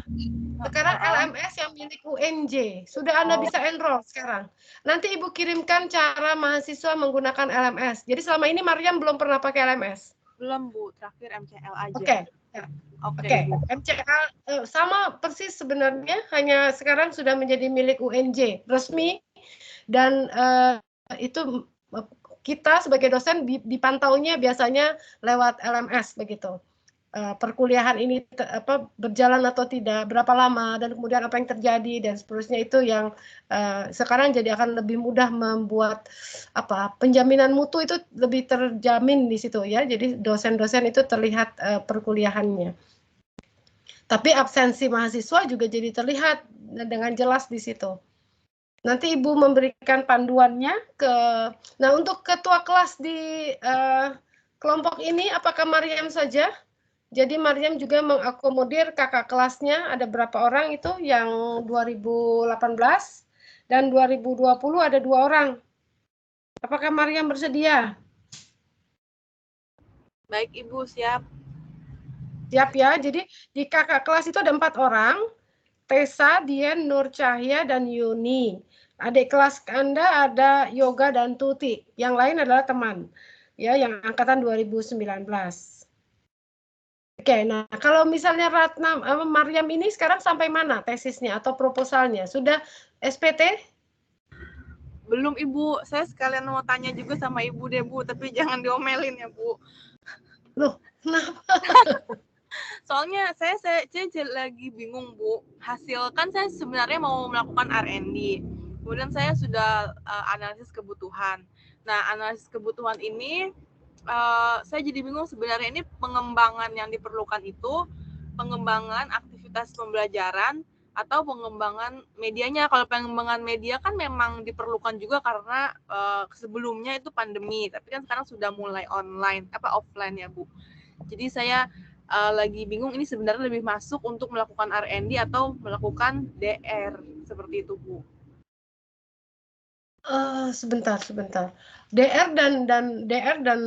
Sekarang LMS yang milik UNJ. Sudah Anda bisa enroll sekarang. Nanti Ibu kirimkan cara mahasiswa menggunakan LMS. Jadi selama ini Mariam belum pernah pakai LMS?
Belum, Bu. Terakhir MCL aja.
Oke. MCL sama persis sebenarnya, hanya sekarang sudah menjadi milik UNJ resmi dan itu kita sebagai dosen dipantaunya biasanya lewat LMS begitu. Perkuliahan ini berjalan atau tidak, berapa lama, dan kemudian apa yang terjadi dan seterusnya, itu yang sekarang jadi akan lebih mudah membuat penjaminan mutu itu lebih terjamin di situ ya. Jadi dosen-dosen itu terlihat perkuliahannya. Tapi absensi mahasiswa juga jadi terlihat dengan jelas di situ. Nanti Ibu memberikan panduannya ke. Nah, untuk ketua kelas di kelompok ini, apakah Mariam saja? Jadi Mariam juga mengakomodir kakak kelasnya, ada berapa orang itu yang 2018 dan 2020 ada 2 orang. Apakah Mariam bersedia?
Baik Ibu, siap.
Siap ya, jadi di kakak kelas itu ada 4 orang, Tessa, Dian, Nur Cahya, dan Yuni. Adik kelas Anda ada Yoga dan Tuti, yang lain adalah teman, ya, yang angkatan 2019. Oke, nah kalau misalnya Ratna Mariam ini sekarang sampai mana tesisnya atau proposalnya? Sudah SPT?
Belum Ibu, saya sekalian mau tanya juga sama Ibu deh Bu, tapi jangan diomelin ya Bu.
Loh, kenapa?
Soalnya saya lagi bingung Bu. Hasil kan saya sebenarnya mau melakukan R&D. Kemudian saya sudah analisis kebutuhan. Nah, analisis kebutuhan ini saya jadi bingung sebenarnya ini pengembangan yang diperlukan itu pengembangan aktivitas pembelajaran atau pengembangan medianya. Kalau pengembangan media kan memang diperlukan juga karena sebelumnya itu pandemi, tapi kan sekarang sudah mulai offline ya Bu. Jadi saya lagi bingung ini sebenarnya lebih masuk untuk melakukan R&D atau melakukan DR seperti itu Bu.
Sebentar. DR dan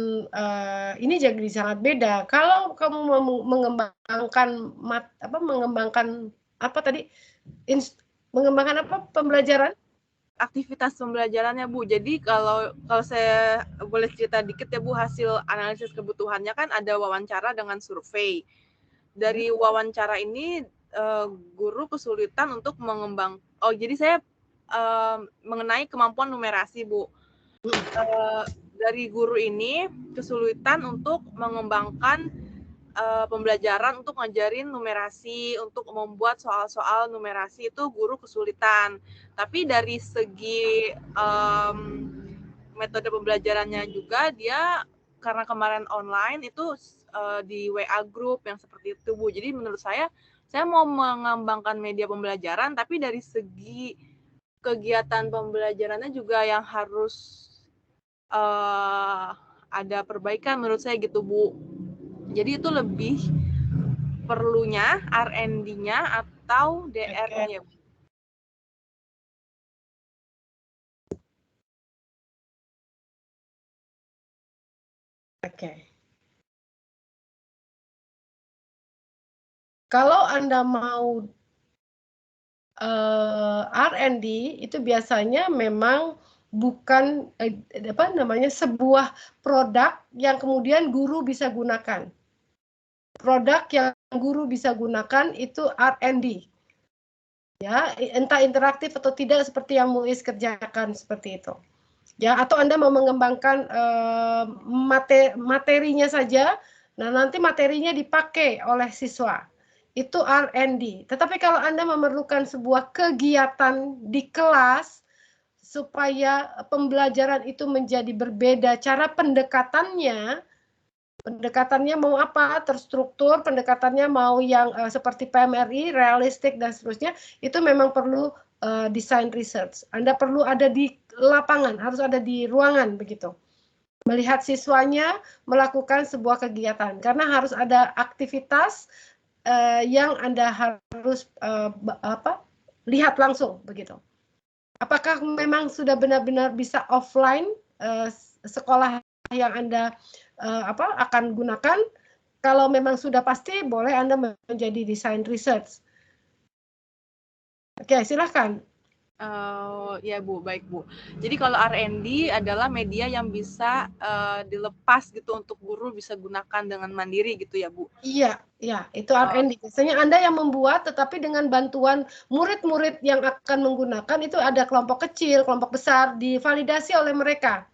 ini jadi sangat beda. Kalau kamu mau mengembangkan pembelajaran?
Aktivitas pembelajarannya Bu. Jadi kalau saya boleh cerita dikit ya Bu, hasil analisis kebutuhannya kan ada wawancara dengan survei. Dari wawancara ini guru kesulitan untuk jadi saya mengenai kemampuan numerasi Bu. Dari guru ini kesulitan untuk mengembangkan pembelajaran untuk ngajarin numerasi, untuk membuat soal-soal numerasi itu guru kesulitan. Tapi dari segi metode pembelajarannya juga dia karena kemarin online itu di WA group yang seperti itu Bu. Jadi menurut saya mau mengembangkan media pembelajaran tapi dari segi kegiatan pembelajarannya juga yang harus ada perbaikan menurut saya gitu Bu. Jadi itu lebih perlunya R&D-nya atau DR-nya Bu.
Oke. Kalau Anda mau R&D itu biasanya memang bukan sebuah produk yang kemudian guru bisa gunakan. Produk yang guru bisa gunakan itu R&D. Ya, entah interaktif atau tidak seperti yang Muiz kerjakan seperti itu. Ya, atau Anda mau mengembangkan materinya saja, nah nanti materinya dipakai oleh siswa. Itu R&D. Tetapi kalau Anda memerlukan sebuah kegiatan di kelas supaya pembelajaran itu menjadi berbeda, cara pendekatannya mau apa, terstruktur, pendekatannya mau yang seperti PMRI, realistik dan seterusnya, itu memang perlu design research. Anda perlu ada di lapangan, harus ada di ruangan begitu. Melihat siswanya melakukan sebuah kegiatan karena harus ada aktivitas yang Anda harus lihat langsung begitu. Apakah memang sudah benar-benar bisa offline sekolah yang Anda akan gunakan? Kalau memang sudah pasti, boleh Anda menjadi design research. Oke, silahkan.
Ya Bu, baik Bu. Jadi kalau R&D adalah media yang bisa dilepas gitu untuk guru bisa gunakan dengan mandiri gitu ya Bu?
Iya, itu R&D. Biasanya Anda yang membuat, tetapi dengan bantuan murid-murid yang akan menggunakan itu ada kelompok kecil, kelompok besar, divalidasi oleh mereka.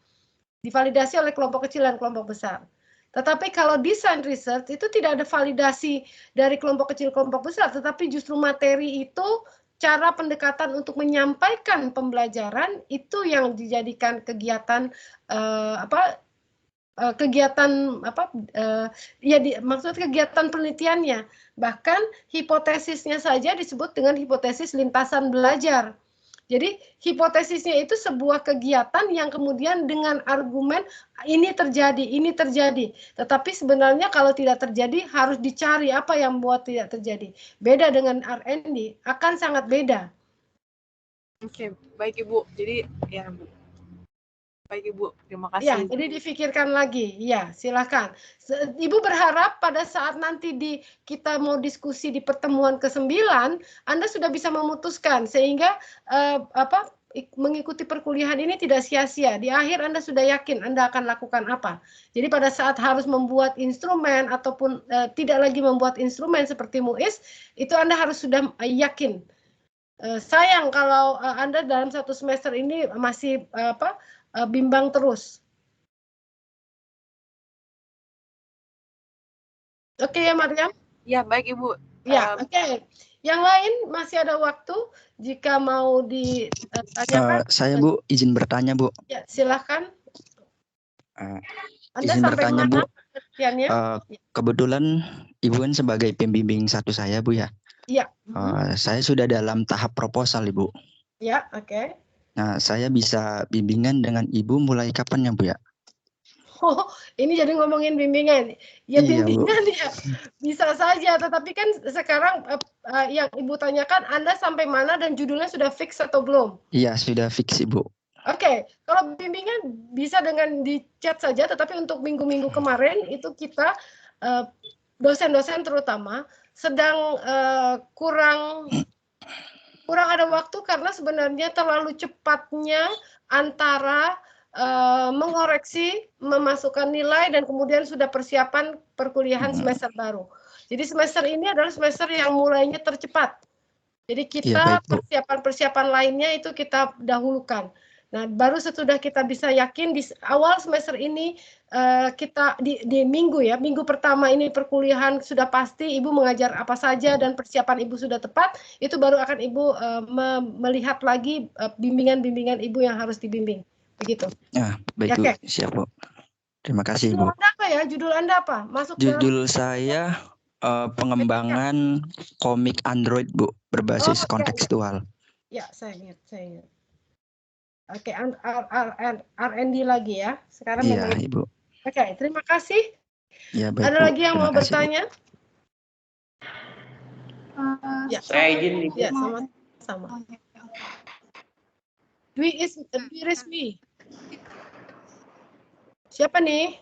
Divalidasi oleh kelompok kecil dan kelompok besar. Tetapi kalau design research itu tidak ada validasi dari kelompok kecil, kelompok besar, tetapi justru materi itu cara pendekatan untuk menyampaikan pembelajaran itu yang dijadikan kegiatan maksud kegiatan penelitiannya. Bahkan hipotesisnya saja disebut dengan hipotesis lintasan belajar. Jadi hipotesisnya itu sebuah kegiatan yang kemudian dengan argumen ini terjadi. Tetapi sebenarnya kalau tidak terjadi harus dicari apa yang membuat tidak terjadi. Beda dengan R&D, akan sangat beda.
Oke, baik Ibu. Jadi ya Bu. Baik Ibu, terima kasih.
Ya, jadi difikirkan lagi. Ya, silakan. Ibu berharap pada saat nanti kita mau diskusi di pertemuan ke-9, Anda sudah bisa memutuskan sehingga mengikuti perkuliahan ini tidak sia-sia. Di akhir Anda sudah yakin Anda akan lakukan apa. Jadi pada saat harus membuat instrumen ataupun tidak lagi membuat instrumen seperti MUIS, itu Anda harus sudah yakin. Sayang kalau Anda dalam satu semester ini masih bimbang terus. Oke ya Mariam?
Ya, baik Ibu.
Ya, oke. Yang lain masih ada waktu jika mau ditanyakan.
Saya Bu, izin bertanya Bu.
Ya, silahkan. Anda
Izin
sampai
bertanya
mana
Bu.
Kebetulan
Ibu kan sebagai pembimbing satu saya Bu ya.
Iya.
Saya sudah dalam tahap proposal Ibu.
Ya, oke.
Nah, saya bisa bimbingan dengan Ibu mulai kapan ya Bu ya?
Oh, ini jadi ngomongin bimbingan. Ya
Iya,
bimbingan
Bu.
ya bisa saja, tetapi kan sekarang yang Ibu tanyakan Anda sampai mana dan judulnya sudah fix atau belum?
Iya, sudah fix Ibu.
Oke, kalau bimbingan bisa dengan di chat saja, tetapi untuk minggu-minggu kemarin itu kita dosen-dosen terutama sedang kurang ada waktu karena sebenarnya terlalu cepatnya antara mengoreksi, memasukkan nilai, dan kemudian sudah persiapan perkuliahan semester baru. Jadi semester ini adalah semester yang mulainya tercepat. Jadi kita persiapan-persiapan lainnya itu kita dahulukan. Nah, baru sesudah kita bisa yakin di awal semester ini kita di minggu pertama ini perkuliahan sudah pasti Ibu mengajar apa saja dan persiapan Ibu sudah tepat, itu baru akan Ibu melihat lagi bimbingan-bimbingan Ibu yang harus dibimbing. Begitu.
Ya, baik Bu, siap Bu. Terima kasih
Judul
Bu.
Anda apa ya? Judul Anda apa?
Judul saya pengembangan komik Android Bu, berbasis kontekstual.
Ya, saya ingat. Oke, R&D lagi ya. Sekarang
iya, Ibu.
Oke, terima kasih.
Ya, baik,
ada
Bu.
lagi yang mau bertanya?
Ya, saya izin.
Ya, sama-sama. Dwi Resmi. Siapa nih?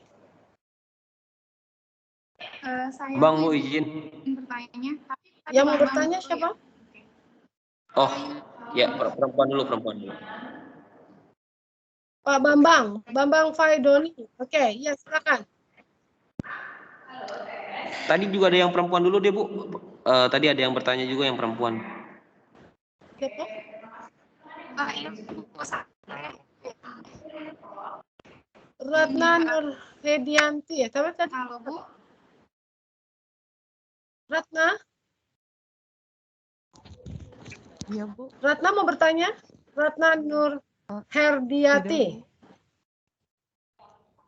Saya
Bang mau izin
bertanya.
Yang mau bertanya siapa?
Oh, ya perempuan dulu.
Pak Bambang Faidoni. Oke, ya silakan.
Tadi juga ada yang perempuan dulu deh Bu. Tadi ada yang bertanya juga yang perempuan.
Siapa? Ratna Nur Hedianti ya. Tapi tadi
halo Bu.
Ratna?
Iya Bu.
Ratna mau bertanya? Ratna Nur Herdiati.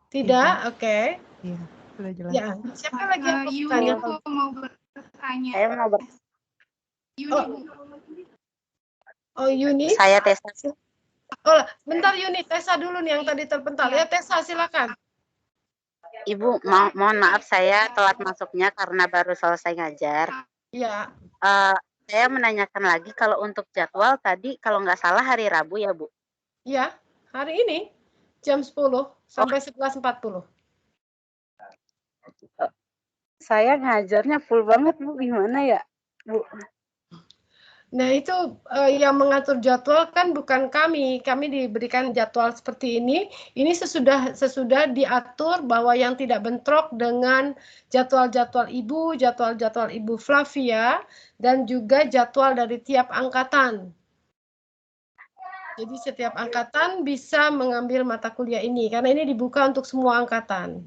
Tidak, oke.
Iya, sudah jelas.
Ya, siapa lagi yang mau bertanya?
Mau bertanya.
Saya mau bertanya.
Oh, Yuni.
Saya Tessa.
Oh, bentar Yuni, Tessa dulu nih yang tadi terpental. Ya, Tessa silakan.
Ibu, mohon maaf saya telat masuknya karena baru selesai ngajar.
Iya.
Saya menanyakan lagi kalau untuk jadwal tadi kalau nggak salah hari Rabu ya Bu?
Iya, hari ini jam 10 sampai 11.40.
Saya ngajarnya full banget Bu, gimana ya Bu?
Nah itu yang mengatur jadwal kan bukan kami diberikan jadwal seperti ini sesudah diatur bahwa yang tidak bentrok dengan jadwal-jadwal Ibu Flavia, dan juga jadwal dari tiap angkatan. Jadi setiap angkatan bisa mengambil mata kuliah ini, karena ini dibuka untuk semua angkatan.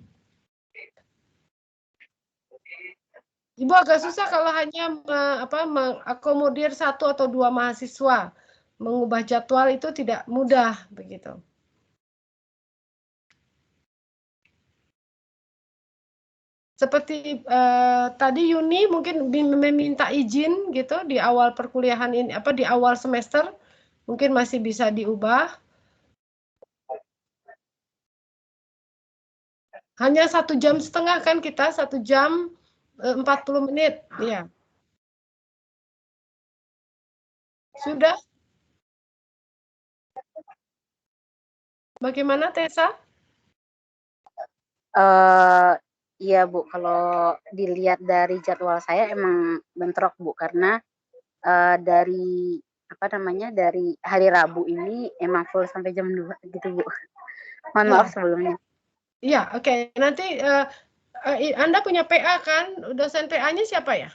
Ibu agak susah kalau hanya mengakomodir 1 atau 2 mahasiswa. Mengubah jadwal itu tidak mudah, begitu. Seperti tadi Yuni mungkin meminta izin gitu di awal perkuliahan ini, di awal semester, Mungkin masih bisa diubah. Hanya 1,5 jam kan kita, 1 jam 40 menit. Ya. Sudah? Bagaimana Tessa?
Iya Bu, kalau dilihat dari jadwal saya emang bentrok Bu, karena dari dari hari Rabu ini emang full sampai jam 2 gitu Bu. Mohon
Ya.
maaf sebelumnya.
Iya, oke. Nanti Anda punya PA kan? Dosen PA-nya siapa ya?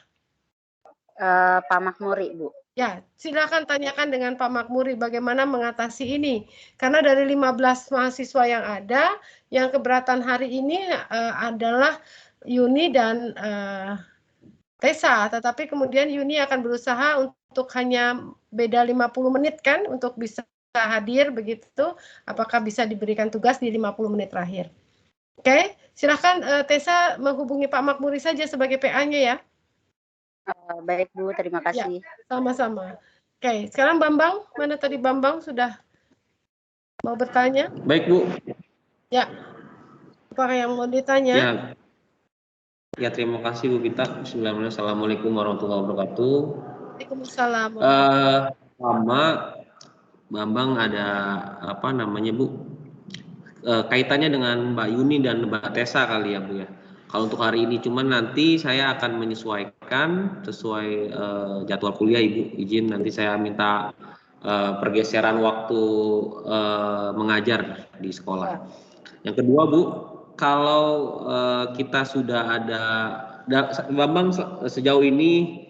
Pak Makmuri Bu.
Ya, silakan tanyakan dengan Pak Makmuri bagaimana mengatasi ini. Karena dari 15 mahasiswa yang ada, yang keberatan hari ini adalah Yuni dan Tessa. Tetapi kemudian Yuni akan berusaha untuk hanya beda 50 menit kan, untuk bisa hadir begitu. Apakah bisa diberikan tugas di 50 menit terakhir. Oke, silakan Tessa menghubungi Pak Makmuri saja sebagai PA-nya ya.
Baik Bu, terima kasih.
Ya, sama-sama. Oke, sekarang Bambang, mana tadi Bambang sudah mau bertanya?
Baik Bu.
Ya, apa yang mau ditanya?
Ya terima kasih Bu Pita. Bismillahirrahmanirrahim. Assalamualaikum warahmatullahi wabarakatuh.
Waalaikumsalam.
Sama Bambang ada apa namanya Bu? Kaitannya dengan Mbak Yuni dan Mbak Tessa kali ya Bu ya. Kalau untuk hari ini cuman nanti saya akan menyesuaikan sesuai jadwal kuliah Ibu. Izin nanti saya minta pergeseran waktu mengajar di sekolah. Yang kedua Bu, kalau kita sudah ada Bambang sejauh ini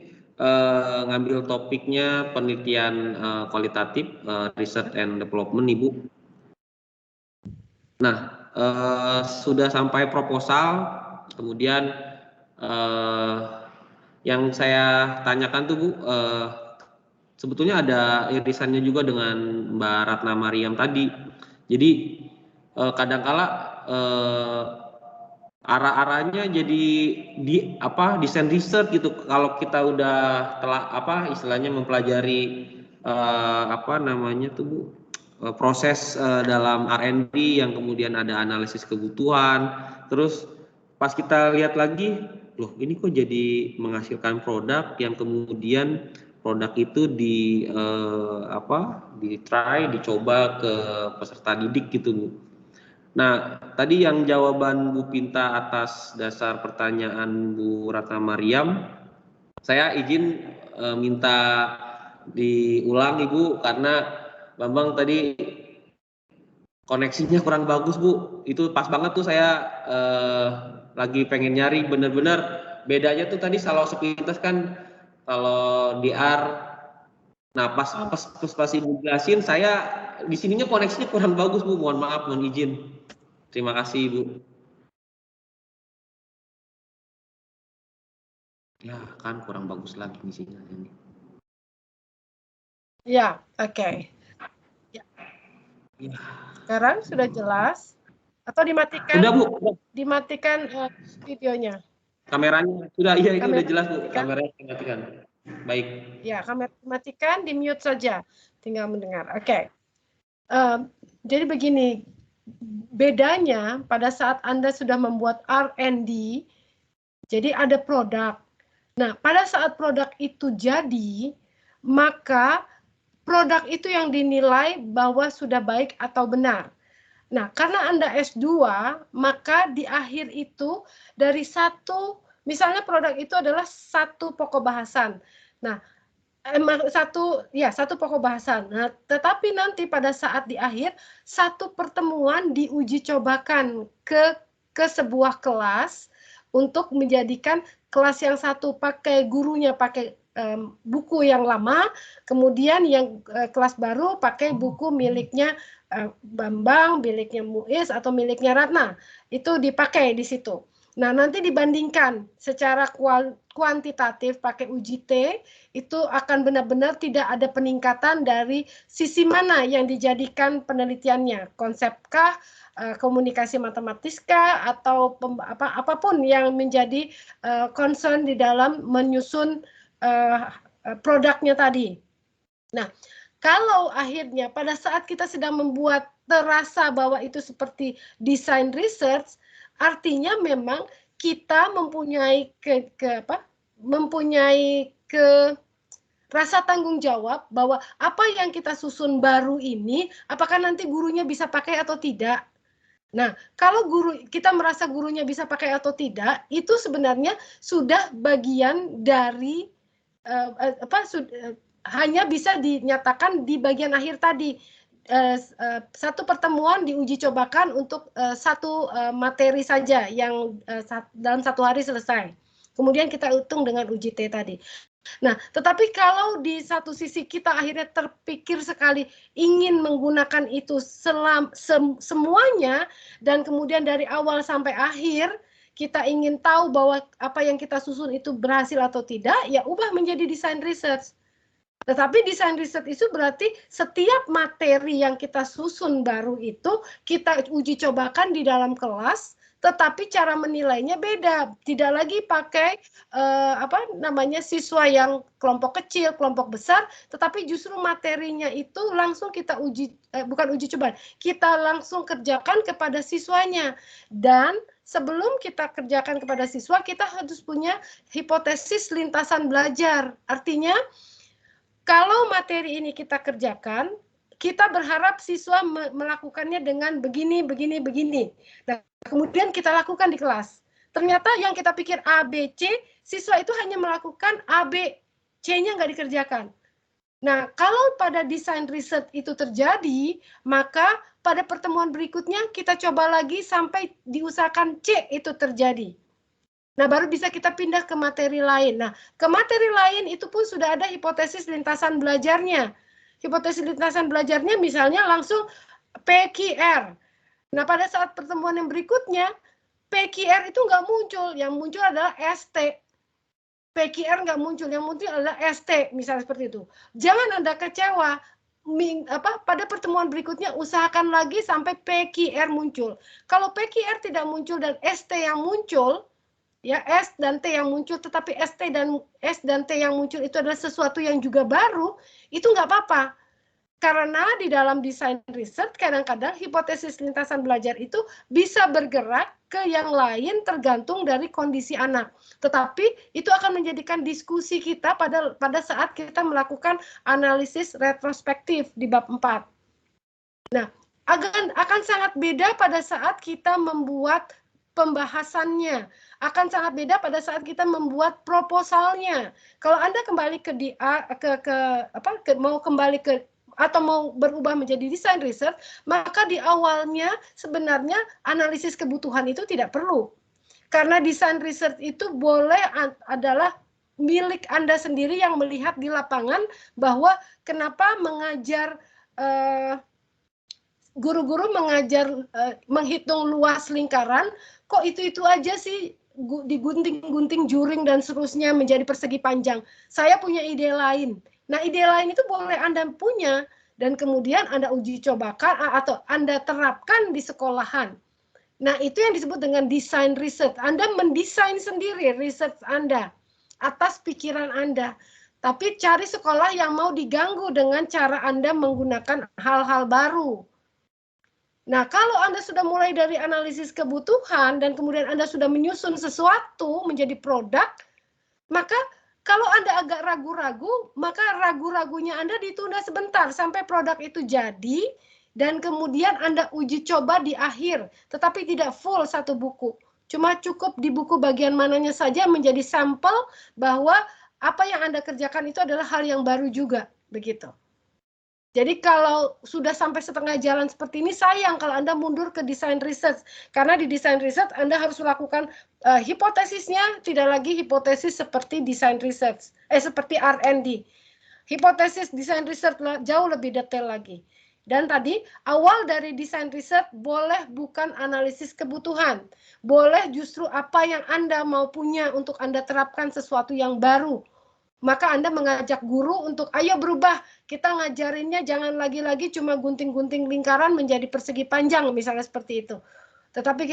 ngambil topiknya penelitian kualitatif research and development Ibu. Nah, sudah sampai proposal, kemudian yang saya tanyakan tuh Bu, sebetulnya ada irisannya juga dengan Mbak Ratna Mariam tadi. Jadi kadangkala arah-arahnya jadi desain research gitu. Kalau kita udah istilahnya mempelajari proses dalam R&D yang kemudian ada analisis kebutuhan, terus pas kita lihat lagi, loh ini kok jadi menghasilkan produk yang kemudian produk itu dicoba ke peserta didik gitu Bu. Nah, tadi yang jawaban Bu Pinta atas dasar pertanyaan Bu Ratna Mariam, saya izin minta diulang Ibu, karena Bambang tadi koneksinya kurang bagus Bu. Itu pas banget tuh saya lagi pengen nyari bener-bener bedanya tuh tadi kalau sepintas kan kalau DR. Nah pas Ibu jelasin, saya di sininya koneksinya kurang bagus Bu. Mohon maaf, mohon izin. Terima kasih Ibu. Ya kan kurang bagus lagi di sini.
Ya, oke. Ya. Sekarang sudah jelas atau dimatikan?
Sudah Bu.
Dimatikan videonya.
Kameranya sudah, iya ini udah jelas Bu. Kameranya dimatikan. Baik.
Ya, kamera dimatikan, di mute saja, tinggal mendengar. Oke. Jadi begini, bedanya pada saat Anda sudah membuat R&D, jadi ada produk. Nah, pada saat produk itu jadi, maka produk itu yang dinilai bahwa sudah baik atau benar. Nah, karena Anda S2, maka di akhir itu dari misalnya produk itu adalah satu pokok bahasan. Nah, satu pokok bahasan. Nah, tetapi nanti pada saat di akhir, satu pertemuan diuji cobakan ke sebuah kelas untuk menjadikan kelas yang satu gurunya pakai buku yang lama, kemudian yang kelas baru pakai buku miliknya Bambang, miliknya Muiz atau miliknya Ratna. Itu dipakai di situ. Nah, nanti dibandingkan secara kuantitatif pakai uji T, itu akan benar-benar tidak ada peningkatan dari sisi mana yang dijadikan penelitiannya, konsepkah, komunikasi matematiskah, atau apapun yang menjadi concern di dalam menyusun produknya tadi. Nah, Kalau akhirnya pada saat kita sedang membuat terasa bahwa itu seperti design research, artinya memang kita mempunyai rasa tanggung jawab bahwa apa yang kita susun baru ini, apakah nanti gurunya bisa pakai atau tidak. Nah, kalau kita merasa gurunya bisa pakai atau tidak, itu sebenarnya sudah bagian dari hanya bisa dinyatakan di bagian akhir tadi. Satu pertemuan diuji cobakan untuk satu materi saja yang dalam 1 hari selesai. Kemudian kita hitung dengan uji T tadi. Nah, tetapi kalau di satu sisi kita akhirnya terpikir sekali ingin menggunakan itu semuanya, dan kemudian dari awal sampai akhir kita ingin tahu bahwa apa yang kita susun itu berhasil atau tidak, ya ubah menjadi design research. Tetapi design research itu berarti setiap materi yang kita susun baru itu kita uji cobakan di dalam kelas, tetapi cara menilainya beda. Tidak lagi pakai siswa yang kelompok kecil, kelompok besar, tetapi justru materinya itu langsung kita bukan uji coba, kita langsung kerjakan kepada siswanya. Dan sebelum kita kerjakan kepada siswa, kita harus punya hipotesis lintasan belajar. Artinya, kalau materi ini kita kerjakan, kita berharap siswa melakukannya dengan begini, begini, begini. Nah, kemudian kita lakukan di kelas. Ternyata yang kita pikir A, B, C, siswa itu hanya melakukan A, B, C-nya nggak dikerjakan. Nah, kalau pada desain riset itu terjadi, maka pada pertemuan berikutnya kita coba lagi sampai diusahakan C itu terjadi. Nah, baru bisa kita pindah ke materi lain. Nah, ke materi lain itu pun sudah ada hipotesis lintasan belajarnya. Hipotesis lintasan belajarnya misalnya langsung PQR. Nah, pada saat pertemuan yang berikutnya, PQR itu nggak muncul. Yang muncul adalah ST. PQR nggak muncul, yang muncul adalah ST, misalnya seperti itu. Jangan Anda kecewa. Pada pertemuan berikutnya usahakan lagi sampai PQR muncul. Kalau PQR tidak muncul dan ST yang muncul, ya S dan T yang muncul, tetapi S dan T yang muncul itu adalah sesuatu yang juga baru, itu nggak apa-apa. Karena di dalam desain riset, kadang-kadang hipotesis lintasan belajar itu bisa bergerak ke yang lain tergantung dari kondisi anak. Tetapi itu akan menjadikan diskusi kita pada saat kita melakukan analisis retrospektif di bab 4. Nah, akan sangat beda pada saat kita membuat pembahasannya, akan sangat beda pada saat kita membuat proposalnya. Kalau Anda kembali mau berubah menjadi desain riset, maka di awalnya sebenarnya analisis kebutuhan itu tidak perlu. Karena desain riset itu boleh adalah milik Anda sendiri yang melihat di lapangan bahwa kenapa guru-guru mengajar menghitung luas lingkaran, kok itu aja sih digunting-gunting juring dan seterusnya menjadi persegi panjang. Saya punya ide lain. Nah, ide lain itu boleh Anda punya dan kemudian Anda uji cobakan atau Anda terapkan di sekolahan. Nah, itu yang disebut dengan desain riset. Anda mendesain sendiri riset Anda atas pikiran Anda. Tapi cari sekolah yang mau diganggu dengan cara Anda menggunakan hal-hal baru. Nah, kalau Anda sudah mulai dari analisis kebutuhan dan kemudian Anda sudah menyusun sesuatu menjadi produk, maka kalau Anda agak ragu-ragu, maka ragu-ragunya Anda ditunda sebentar sampai produk itu jadi dan kemudian Anda uji coba di akhir, tetapi tidak full satu buku. Cuma cukup di buku bagian mananya saja menjadi sampel bahwa apa yang Anda kerjakan itu adalah hal yang baru juga, begitu. Jadi kalau sudah sampai setengah jalan seperti ini, sayang kalau Anda mundur ke desain riset. Karena di desain riset Anda harus melakukan hipotesisnya, tidak lagi hipotesis seperti desain riset, seperti R&D. Hipotesis desain riset jauh lebih detail lagi. Dan tadi, awal dari desain riset boleh bukan analisis kebutuhan. Boleh justru apa yang Anda mau punya untuk Anda terapkan sesuatu yang baru. Maka Anda mengajak guru untuk ayo berubah, kita ngajarinnya jangan lagi-lagi cuma gunting-gunting lingkaran menjadi persegi panjang, misalnya seperti itu. Tetapi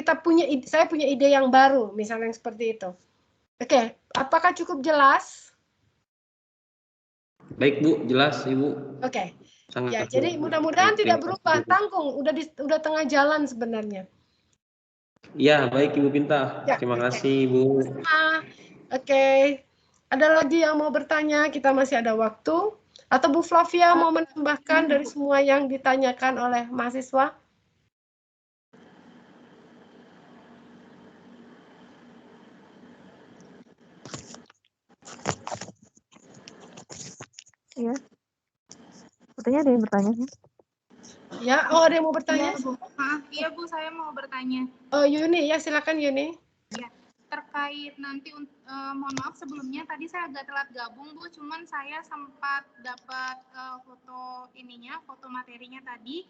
saya punya ide yang baru, misalnya yang seperti itu. Oke, apakah cukup jelas?
Baik Bu, jelas Ibu.
Oke,
Sangat
Ya, jadi mudah-mudahan tidak berubah. Tanggung, udah tengah jalan sebenarnya.
Ya, baik Ibu Pinta.
Ya,
Terima kasih Ibu.
Oke. Ada lagi yang mau bertanya? Kita masih ada waktu. Atau Bu Flavia mau menambahkan dari semua yang ditanyakan oleh mahasiswa?
Iya. Sepertinya ada yang bertanya.
Ya, oh ada yang mau bertanya?
Iya Bu, saya mau bertanya.
Oh Yuni, ya silakan Yuni.
Ya, terkait nanti, mohon maaf sebelumnya tadi saya agak telat gabung Bu, cuman saya sempat dapat foto materinya tadi.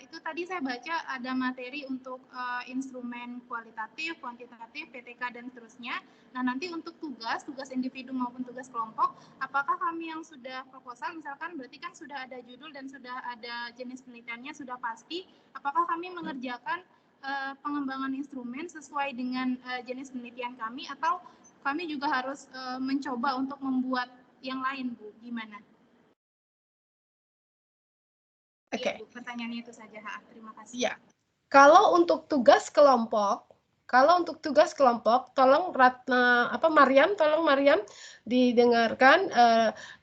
Itu tadi saya baca ada materi untuk instrumen kualitatif, kuantitatif, PTK dan seterusnya. Nah nanti untuk tugas individu maupun tugas kelompok, apakah kami yang sudah proposal, misalkan berarti kan sudah ada judul dan sudah ada jenis penelitiannya sudah pasti, apakah kami mengerjakan pengembangan instrumen sesuai dengan jenis penelitian kami, atau kami juga harus mencoba untuk membuat yang lain Bu, gimana?
Oke.
Ya, Bu, pertanyaannya itu saja. Terima kasih.
Ya, kalau untuk tugas kelompok, tolong Mariam didengarkan.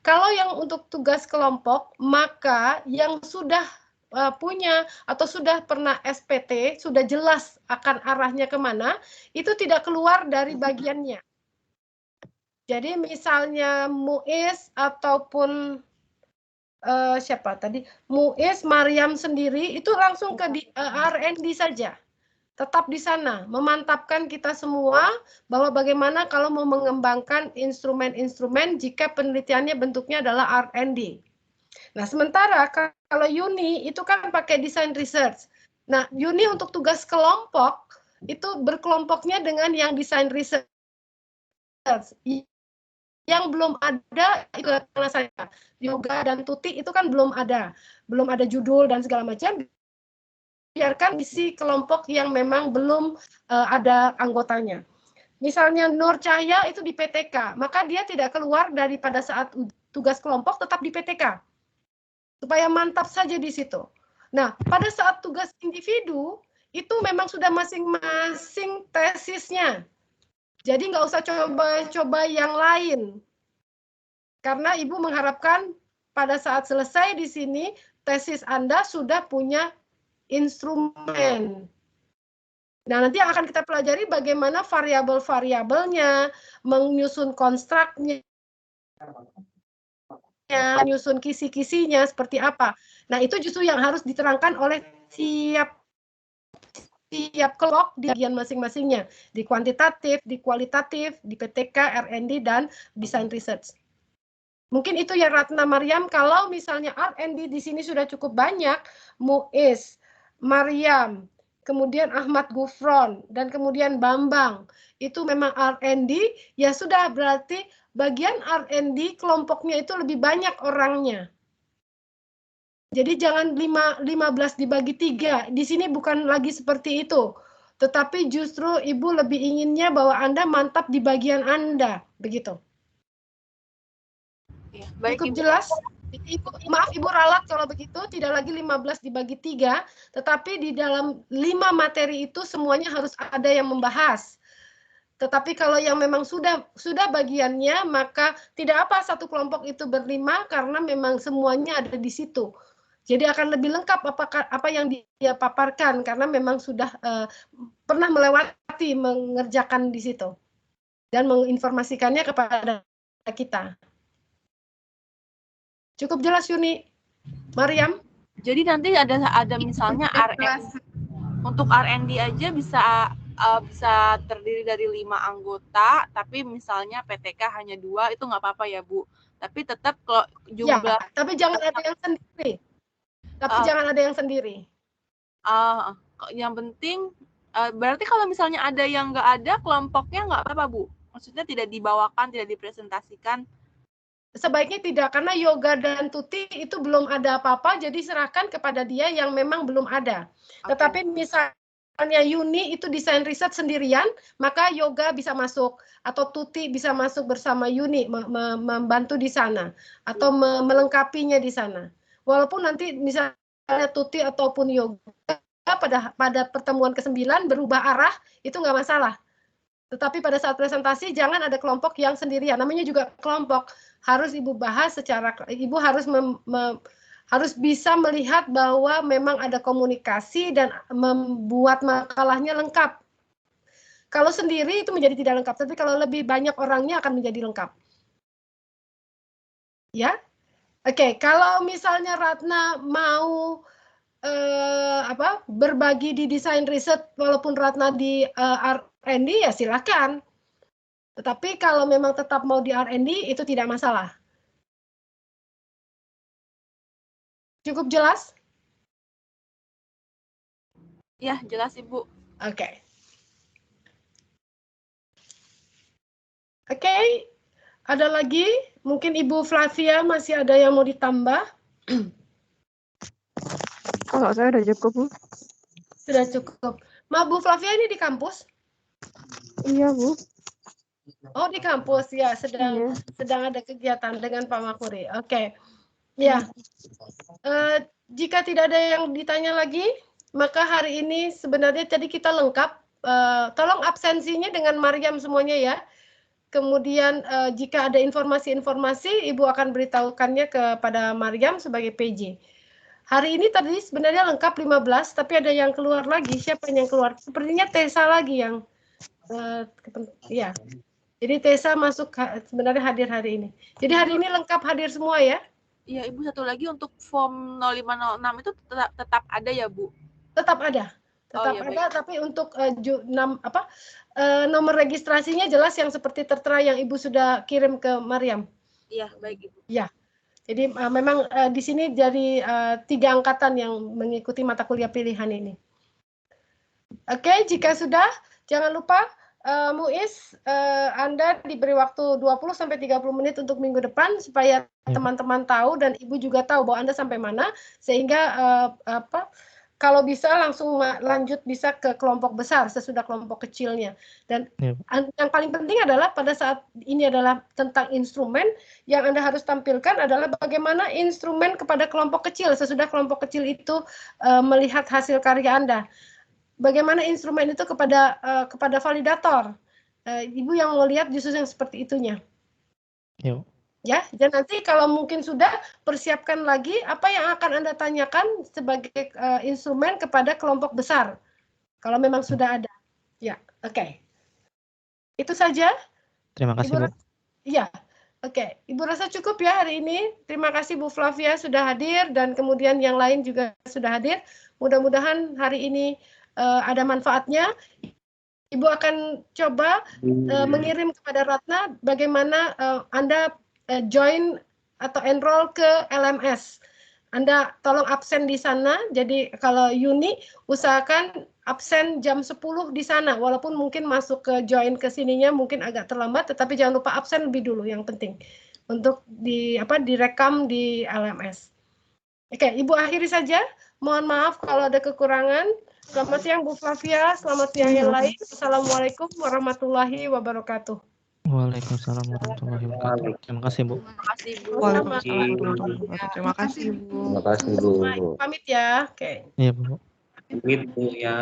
Kalau yang untuk tugas kelompok, maka yang sudah punya atau sudah pernah SPT, sudah jelas akan arahnya kemana, itu tidak keluar dari bagiannya. Jadi misalnya Muiz ataupun siapa tadi, Muiz, Mariam sendiri itu langsung ke R&D saja. Tetap di sana, memantapkan kita semua bahwa bagaimana kalau mau mengembangkan instrumen-instrumen jika penelitiannya bentuknya adalah R&D. Nah, sementara kalau Yuni itu kan pakai design research. Nah, Yuni untuk tugas kelompok itu berkelompoknya dengan yang design research. Yang belum ada itu karena saya Yoga dan Tuti itu kan belum ada judul dan segala macam. Biarkan isi kelompok yang memang belum ada anggotanya. Misalnya Nur Cahya itu di PTK, maka dia tidak keluar daripada saat tugas kelompok, tetap di PTK. Supaya mantap saja di situ. Nah, pada saat tugas individu, itu memang sudah masing-masing tesisnya. Jadi nggak usah coba-coba yang lain. Karena Ibu mengharapkan pada saat selesai di sini, tesis Anda sudah punya instrumen. Nah, nanti yang akan kita pelajari bagaimana variabel-variabelnya, menyusun konstruknya, menyusun kisi-kisinya seperti apa. Nah, itu justru yang harus diterangkan oleh tiap kelompok di bagian masing-masingnya, di kuantitatif, di kualitatif, di PTK, R&D, dan design research. Mungkin itu ya Ratna Mariam, kalau misalnya R&D di sini sudah cukup banyak, Muiz, Mariam, kemudian Ahmad Gufron, dan kemudian Bambang, itu memang R&D, ya sudah berarti bagian R&D kelompoknya itu lebih banyak orangnya. Jadi jangan 15 dibagi 3, di sini bukan lagi seperti itu. Tetapi justru Ibu lebih inginnya bahwa Anda mantap di bagian Anda, begitu.
Ya, baik,
cukup jelas? Maaf Ibu ralat kalau begitu, tidak lagi 15 dibagi 3, tetapi di dalam 5 materi itu semuanya harus ada yang membahas. Tetapi kalau yang memang sudah bagiannya, maka tidak apa satu kelompok itu berlima karena memang semuanya ada di situ. Jadi akan lebih lengkap apa yang dia paparkan karena memang sudah pernah melewati mengerjakan di situ dan menginformasikannya kepada kita. Cukup jelas Yuni, Mariam?
Jadi nanti ada misalnya R&D. Untuk R&D aja bisa terdiri dari 5 anggota, tapi misalnya PTK hanya 2, itu nggak apa-apa ya Bu. Tapi tetap kalau jumlah.
Ya, tapi jangan ada yang sendiri. Jangan ada yang sendiri.
Yang penting berarti kalau misalnya ada yang nggak ada, kelompoknya nggak apa-apa Bu. Maksudnya tidak dibawakan, tidak dipresentasikan.
Sebaiknya tidak, karena Yoga dan Tuti itu belum ada apa-apa, jadi serahkan kepada dia yang memang belum ada. Okay. Tetapi misalnya Yuni itu desain riset sendirian, maka Yoga bisa masuk, atau Tuti bisa masuk bersama Yuni, membantu di sana, atau melengkapinya di sana. Walaupun nanti misalnya Tuti ataupun Yoga pada pertemuan ke-9 berubah arah, itu nggak masalah. Tetapi pada saat presentasi jangan ada kelompok yang sendirian. Namanya juga kelompok. Harus Ibu bahas secara, Ibu harus harus bisa melihat bahwa memang ada komunikasi dan membuat makalahnya lengkap. Kalau sendiri itu menjadi tidak lengkap, tapi kalau lebih banyak orangnya akan menjadi lengkap. Ya, oke. Kalau misalnya Ratna mau berbagi di desain riset, walaupun Ratna di R&D ya silakan. Tetapi kalau memang tetap mau di R&D itu tidak masalah. Cukup jelas?
Ya, jelas Ibu.
Oke. Oke, ada lagi? Mungkin Ibu Flavia masih ada yang mau ditambah?
Kalau saya udah cukup, Bu.
Sudah cukup. Ma, Bu Flavia ini di kampus?
Iya, Bu.
Oh, di kampus ya, sedang ada kegiatan dengan Pak Makmuri. Oke. Ya. Jika tidak ada yang ditanya lagi, maka hari ini sebenarnya tadi kita lengkap. Tolong absensinya dengan Maryam semuanya ya. Kemudian jika ada informasi-informasi, Ibu akan beritahukannya kepada Maryam sebagai PJ. Hari ini tadi sebenarnya lengkap 15, tapi ada yang keluar lagi. Siapa yang keluar? Sepertinya Tessa lagi yang ya. Jadi Tessa masuk sebenarnya hadir hari ini. Jadi hari ini lengkap hadir semua ya?
Iya, Ibu, satu lagi untuk form 0506 itu tetap ada ya, Bu?
Tetap ada. Tetap ada, baik. Tapi untuk nomor registrasinya jelas yang seperti tertera yang Ibu sudah kirim ke Maryam.
Iya, baik Ibu.
Ya. Jadi memang di sini jadi 3 angkatan yang mengikuti mata kuliah pilihan ini. Oke, jika sudah jangan lupa Muiz, Anda diberi waktu 20-30 menit untuk minggu depan supaya teman-teman tahu dan Ibu juga tahu bahwa Anda sampai mana, sehingga kalau bisa langsung lanjut bisa ke kelompok besar sesudah kelompok kecilnya. Dan yang paling penting adalah pada saat ini adalah tentang instrumen, yang Anda harus tampilkan adalah bagaimana instrumen kepada kelompok kecil sesudah kelompok kecil itu melihat hasil karya Anda. Bagaimana instrumen itu kepada validator. Ibu yang melihat justru yang seperti itunya.
Yuk.
Ya, dan nanti kalau mungkin sudah persiapkan lagi apa yang akan Anda tanyakan sebagai instrumen kepada kelompok besar. Kalau memang sudah ada. Ya, oke. Itu saja.
Terima kasih, Bu.
Iya. Oke, Ibu rasa cukup ya hari ini. Terima kasih Bu Flavia sudah hadir dan kemudian yang lain juga sudah hadir. Mudah-mudahan hari ini ada manfaatnya. Ibu akan coba mengirim kepada Ratna bagaimana Anda join atau enroll ke LMS. Anda tolong absen di sana. Jadi kalau Yuni usahakan absen jam 10 di sana. Walaupun mungkin masuk ke join ke sininya mungkin agak terlambat, tetapi jangan lupa absen lebih dulu yang penting untuk direkam di LMS. Oke, Ibu akhiri saja. Mohon maaf kalau ada kekurangan. Selamat siang Bu Flavia, selamat siang yang lain. Assalamualaikum warahmatullahi wabarakatuh.
Waalaikumsalam warahmatullahi wabarakatuh. Terima kasih, Bu.
Terima kasih, Bu.
Waalaikumsalam warahmatullahi wabarakatuh. Terima kasih, Bu.
Terima kasih, Bu.
Pamit ya. Oke.
Iya, Bu.
Pamit, Bu ya.